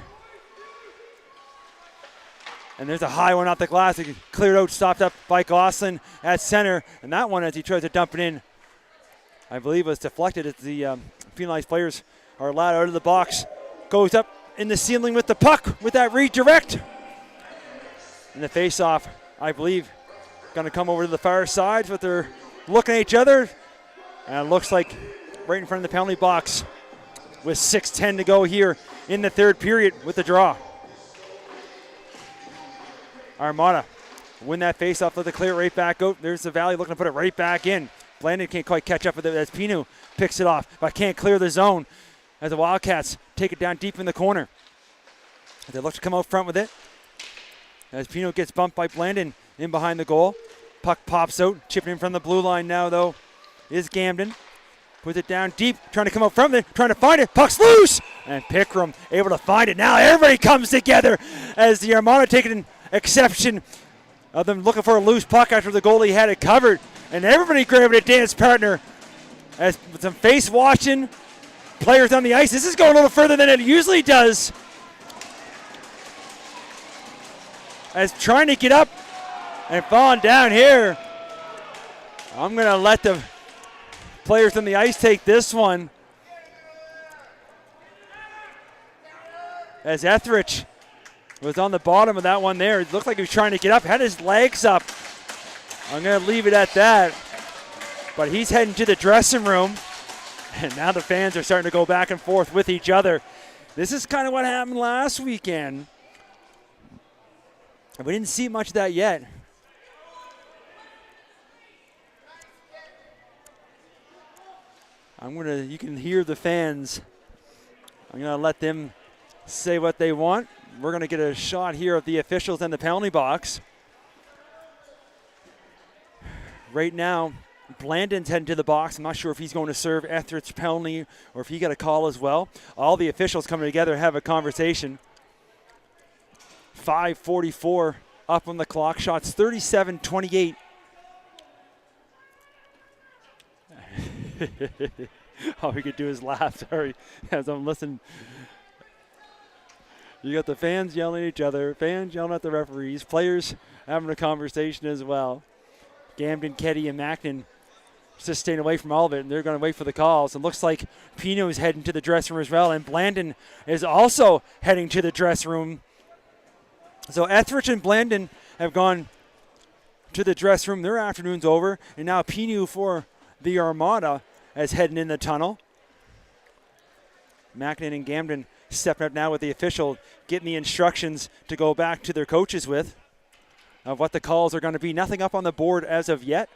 And there's a high one off the glass. It cleared out, stopped up by Gosselin at center. And that one, as he tries to dump it in, I believe was deflected as the penalized players are allowed out of the box. Goes up in the ceiling with the puck with that redirect. And the face-off, I believe, going to come over to the far side, but they're looking at each other. And it looks like right in front of the penalty box with 6:10 to go here in the third period with the draw. Armada win that face-off, let the clear right back out. There's the Valley looking to put it right back in. Blandon can't quite catch up with it as Pinu picks it off, but can't clear the zone as the Wildcats take it down deep in the corner. They look to come out front with it. As Pino gets bumped by Blandon in behind the goal. Puck pops out, chipping in from the blue line now, though, is Gamden. puts it down deep, trying to come up from there, trying to find it. Puck's loose, and Pickram able to find it. Now everybody comes together as the Armada taking an exception of them looking for a loose puck after the goalie had it covered, and everybody grabbing a dance partner as with some face washing, players on the ice. This is going a little further than it usually does, as trying to get up and falling down here. I'm going to let the players on the ice take this one, as Etheridge was on the bottom of that one there. It looked like he was trying to get up, had his legs up. I'm going to leave it at that. But he's heading to the dressing room, and now the fans are starting to go back and forth with each other. This is kind of what happened last weekend. We didn't see much of that yet. You can hear the fans. I'm going to let them say what they want. We're going to get a shot here of the officials in the penalty box. Right now, Blandon's heading to the box. I'm not sure if he's going to serve Etheridge's penalty or if he got a call as well. All the officials coming together have a conversation. 5:44 up on the clock. Shots 37-28. All we could do is laugh, sorry, as I'm listening. You got the fans yelling at each other, fans yelling at the referees, players having a conversation as well. Gamden, Keddy, and Mackin just staying away from all of it, and they're going to wait for the calls. It looks like Pino is heading to the dressing room as well, and Blandon is also heading to the dressing room. So Etheridge and Blandon have gone to the dressing room. Their afternoon's over, and now Pino for the Armada is heading in the tunnel. Mackin and Gamden stepping up now with the official, getting the instructions to go back to their coaches with of what the calls are going to be. Nothing up on the board as of yet.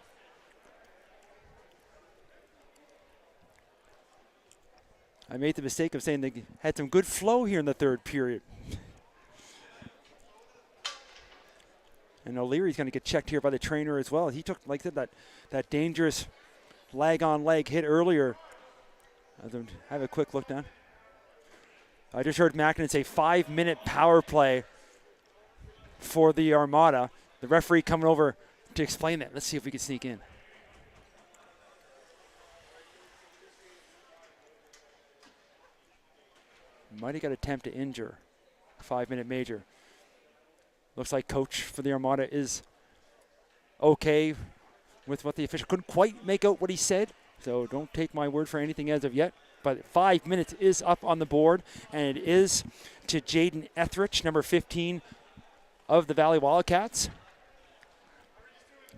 I made the mistake of saying they had some good flow here in the third period. And O'Leary's going to get checked here by the trainer as well. He took, like that dangerous leg-on-leg hit earlier. Have a quick look down. I just heard Mackin say 5-minute power play for the Armada. The referee coming over to explain that. Let's see if we can sneak in. Might have got attempt to injure. 5-minute major. Looks like coach for the Armada is okay with what the official couldn't quite make out what he said. So don't take my word for anything as of yet. But 5 minutes is up on the board, and it is to Jaden Etheridge, number 15 of the Valley Wildcats.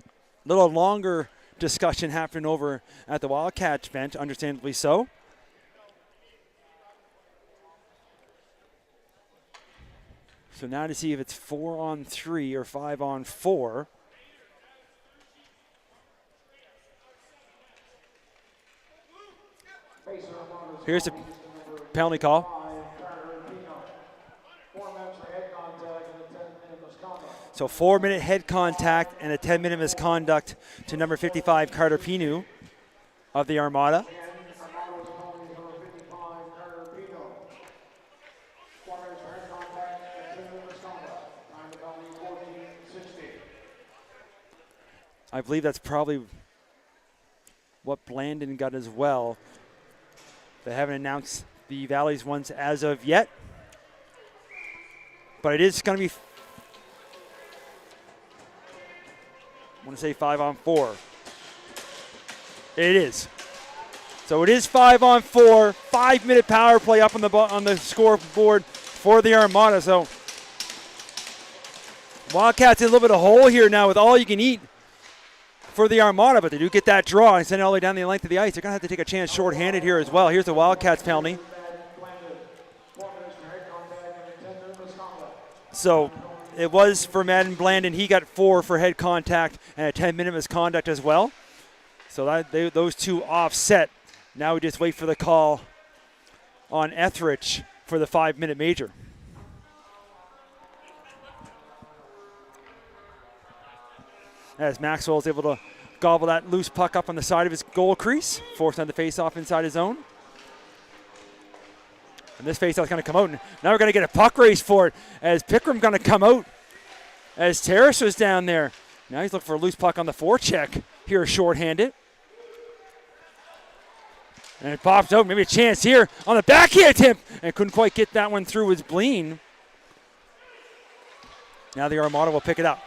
A little longer discussion happening over at the Wildcats bench, understandably so. So now to see if it's 4-on-3 or 5-on-4. Here's a penalty call. So 4-minute head contact and a 10-minute misconduct to number 55, Carter Pinu of the Armada. I believe that's probably what Blandon got as well. They haven't announced the Valley's ones as of yet. But it is going to be, I want to say 5-on-4. It is. So it is 5-on-4, 5-minute power play up on the scoreboard for the Armada. So Wildcats in a little bit of a hole here now with all you can eat for the Armada, but they do get that draw and send it all the way down the length of the ice. They're going to have to take a chance shorthanded here as well. Here's the Wildcats penalty. So it was for Madden Blandon. He got 4 for head contact and a 10-minute misconduct as well. So those two offset. Now we just wait for the call on Etheridge for the 5-minute major. As Maxwell is able to gobble that loose puck up on the side of his goal crease, forced on the face-off inside his zone. And this face-off is going to come out. And now we're going to get a puck race for it as Pickram going to come out as Terrace was down there. Now he's looking for a loose puck on the forecheck here, shorthanded. And it pops out, maybe a chance here on the backhand attempt, and couldn't quite get that one through his Bleen. Now the Armada will pick it up.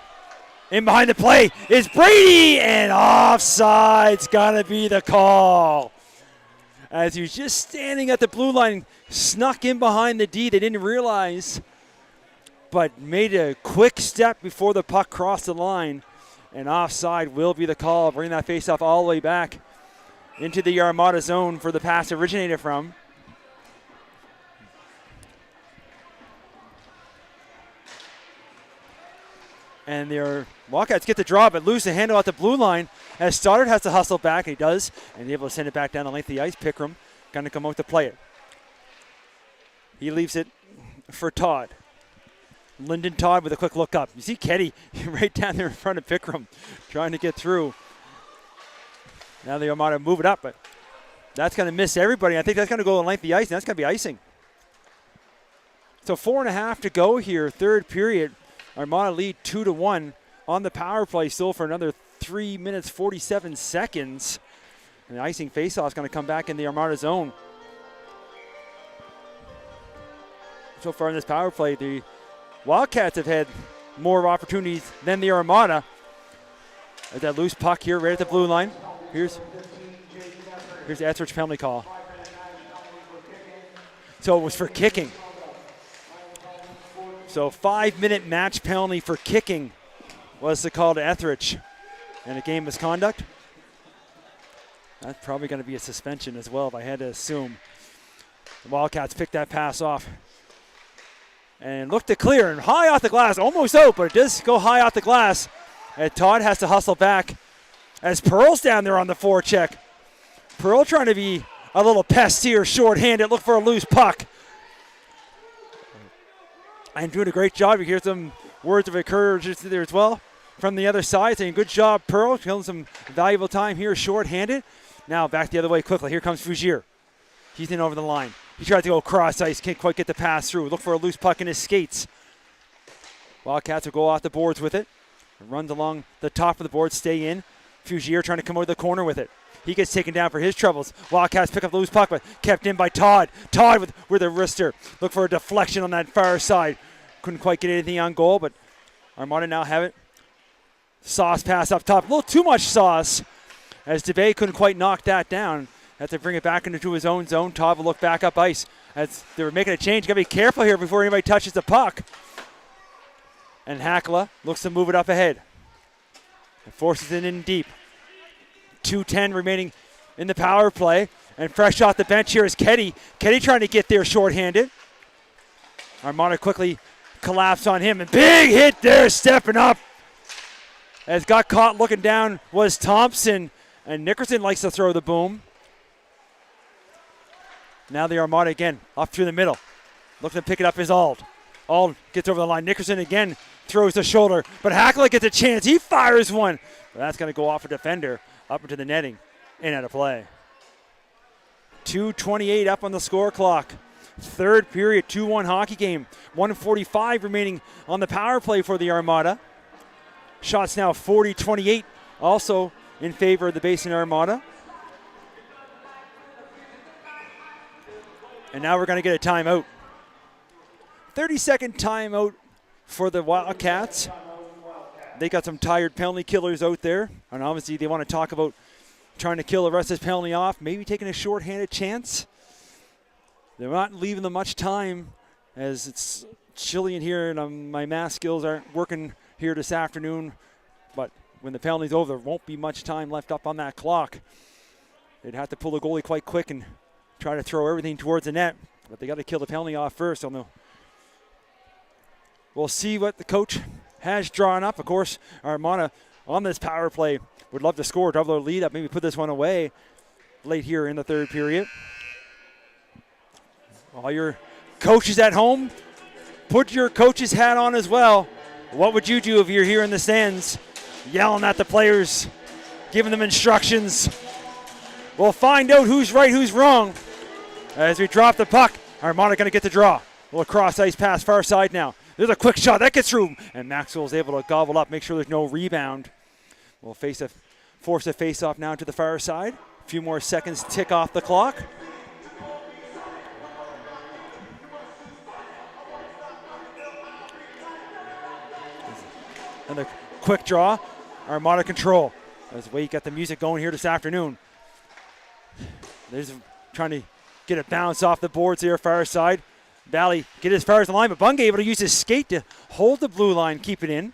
In behind the play is Brady, and offside's gotta be the call. As he was just standing at the blue line, snuck in behind the D. They didn't realize, but made a quick step before the puck crossed the line. And offside will be the call, bringing that faceoff all the way back into the Armada zone for the pass originated from. And their Wildcats get the draw, but lose the handle at the blue line as Stoddard has to hustle back. He does, and able to send it back down the length of the ice. Pickram going to come out to play it. He leaves it for Todd. Lyndon Todd with a quick look up. You see Keddy right down there in front of Pickram trying to get through. Now the Armada move it up, but that's going to miss everybody. I think that's going to go the length of the ice, and that's going to be icing. So 4.5 to go here, third period. Armada lead 2-1 on the power play still for another 3 minutes, 47 seconds. And the icing faceoff is going to come back in the Armada zone. So far in this power play, the Wildcats have had more opportunities than the Armada. There's that loose puck here right at the blue line. Here's the Etheridge penalty call. So it was for kicking. So 5-minute match penalty for kicking was the call to Etheridge. And a game misconduct. That's probably going to be a suspension as well, if I had to assume. The Wildcats picked that pass off. And looked to clear, and high off the glass, almost out, but it does go high off the glass. And Todd has to hustle back as Pearl's down there on the forecheck. Pearl trying to be a little pest here, short-handed, look for a loose puck. And doing a great job. You hear some words of encouragement there as well from the other side, saying good job, Pearl, killing some valuable time here, short-handed. Now back the other way quickly. Here comes Fugier. He's in over the line. He tried to go cross ice, can't quite get the pass through. Look for a loose puck in his skates. Wildcats will go off the boards with it. Runs along the top of the board, stay in. Fugier trying to come out of the corner with it. He gets taken down for his troubles. Wildcats pick up the loose puck, but kept in by Todd. Todd with a wrister. Look for a deflection on that far side. Couldn't quite get anything on goal, but Armada now have it. Sauce pass up top. A little too much sauce as DeBay couldn't quite knock that down. Had to bring it back into his own zone. Todd will look back up ice as they were making a change. Got to be careful here before anybody touches the puck. And Hakala looks to move it up ahead. And forces it in deep. 2:10 remaining in the power play. And fresh off the bench here is Keddy. Keddy trying to get there shorthanded. Armada quickly collapsed on him. And big hit there, stepping up. As got caught looking down was Thompson. And Nickerson likes to throw the boom. Now the Armada again, up through the middle. Looking to pick it up is Ald. Ald gets over the line. Nickerson again throws the shoulder. But Hakala gets a chance. He fires one. But that's going to go off a defender up into the netting and out of play. 2:28 up on the score clock. Third period, 2-1 hockey game. 1:45 remaining on the power play for the Armada. Shots now 40-28, also in favor of the Basin Armada. And now we're going to get a timeout. 30-second timeout for the Wildcats. They got some tired penalty killers out there. And obviously they want to talk about trying to kill the rest of this penalty off. Maybe taking a short-handed chance. They're not leaving them much time as it's chilly in here and my math skills aren't working here this afternoon. But when the penalty's over, there won't be much time left up on that clock. They'd have to pull the goalie quite quick and try to throw everything towards the net, but they got to kill the penalty off first. We'll see what the coach has drawn up. Of course, Armada on this power play would love to score, double their lead up, maybe put this one away late here in the third period. All your coaches at home, put your coach's hat on as well. What would you do if you're here in the stands yelling at the players giving them instructions. We'll find out who's right, who's wrong. As we drop the puck, Armada going to get the draw. We'll cross ice pass far side now. There's a quick shot. That gets through. And Maxwell's able to gobble up, make sure there's no rebound. We'll force a face-off now to the far side. A few more seconds tick off the clock. Another quick draw. Armada control. That's the way you got the music going here this afternoon. There's trying to get a bounce off the boards here, far side. Valley get as far as the line, but Bunge able to use his skate to hold the blue line, keep it in.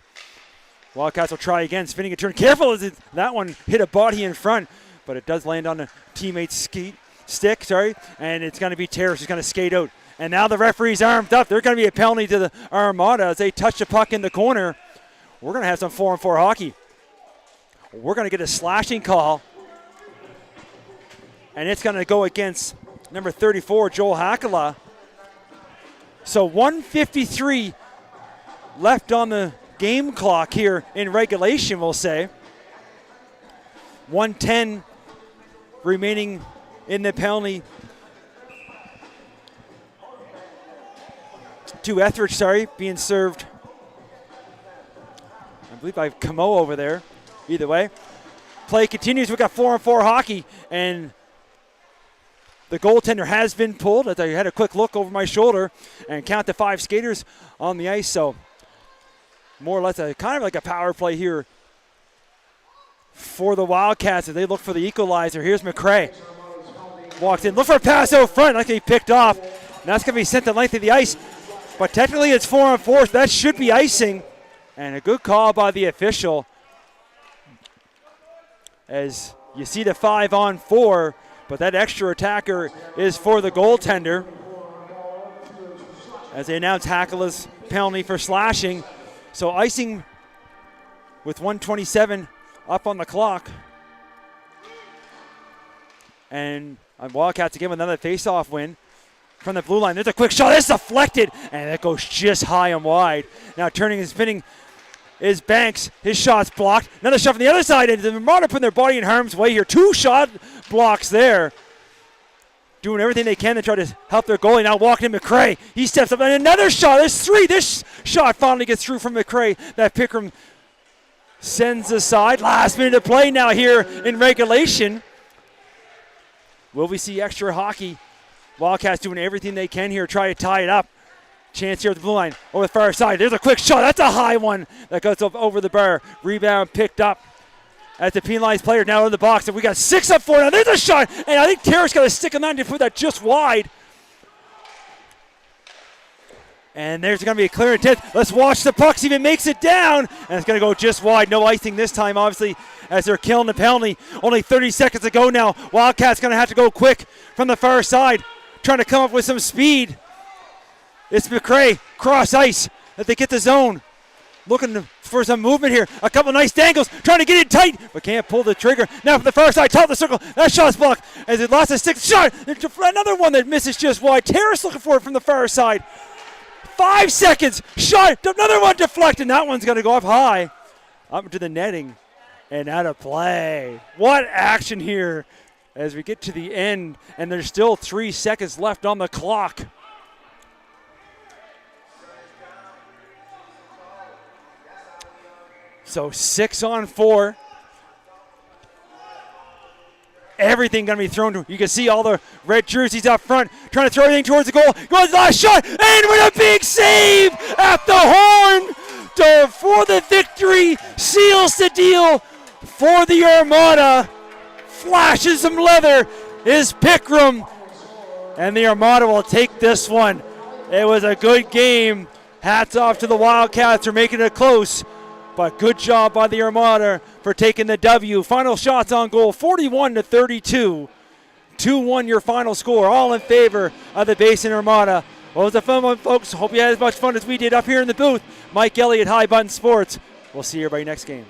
Wildcats will try again, spinning a turn. Careful as that one hit a body in front, but it does land on the teammate's stick, and it's going to be Terrace who's going to skate out. And now the referee's armed up. There's going to be a penalty to the Armada as they touch the puck in the corner. We're going to have some 4-on-4 hockey. We're going to get a slashing call, and it's going to go against number 34, Joel Hakala. So 1:53 left on the game clock here in regulation, we'll say. 1:10 remaining in the penalty. To Etheridge, being served, I believe by Camo over there. Either way, play continues. We got 4-on-4 hockey, and the goaltender has been pulled. As I had a quick look over my shoulder and count the 5 skaters on the ice. So more or less kind of like a power play here for the Wildcats as they look for the equalizer. Here's McCrae. Walks in, look for a pass out front. Like he picked off. And that's going to be sent the length of the ice. But technically it's 4-on-4, so that should be icing. And a good call by the official. As you see the 5-on-4, but that extra attacker is for the goaltender. As they announce Hakala's penalty for slashing. So icing with 1:27 up on the clock. And Wildcats again with another face-off win from the blue line. There's a quick shot. It's deflected, and it goes just high and wide. Now turning and spinning is Banks. His shot's blocked. Another shot from the other side, and the Armada putting their body in harm's way here. 2 shot blocks there. Doing everything they can to try to help their goalie. Now walking in McCrae. He steps up, and another shot. There's 3. This shot finally gets through from McCrae. That Pickram sends aside. Last minute of play now here in regulation. Will we see extra hockey? Wildcats doing everything they can here, try to tie it up. Chance here at the blue line, over the far side. There's a quick shot. That's a high one that goes up over the bar. Rebound picked up as the penalized player now in the box. And we got 6-up-4 now. There's a shot, and I think Terrace got a stick on that to put that just wide. And there's going to be a clear intent. Let's watch the puck see if it makes it down. And it's going to go just wide. No icing this time, obviously, as they're killing the penalty. Only 30 seconds to go now. Wildcats going to have to go quick from the far side, trying to come up with some speed. It's McCrae, cross ice, that they get the zone. Looking for some movement here. A couple nice dangles, trying to get it tight, but can't pull the trigger. Now from the far side, top of the circle. That shot's blocked as it lost a 6 shot. Another one that misses just wide. Terrace looking for it from the far side. 5 seconds, shot, another one deflected. That one's going to go up high, up into the netting, and out of play. What action here as we get to the end, and there's still 3 seconds left on the clock. So 6-on-4. Everything going to be thrown to. You can see all the red jerseys up front trying to throw everything towards the goal. Goes last shot, and with a big save at the horn for the victory. Seals the deal for the Armada. Flashes some leather is Pickram, and the Armada will take this one. It was a good game. Hats off to the Wildcats for making it close. But good job by the Armada for taking the W. Final shots on goal, 41-32. 2-1 your final score, all in favor of the Basin Armada. Well, it was a fun one, folks. Hope you had as much fun as we did up here in the booth. Mike Elliott, High Button Sports. We'll see everybody next game.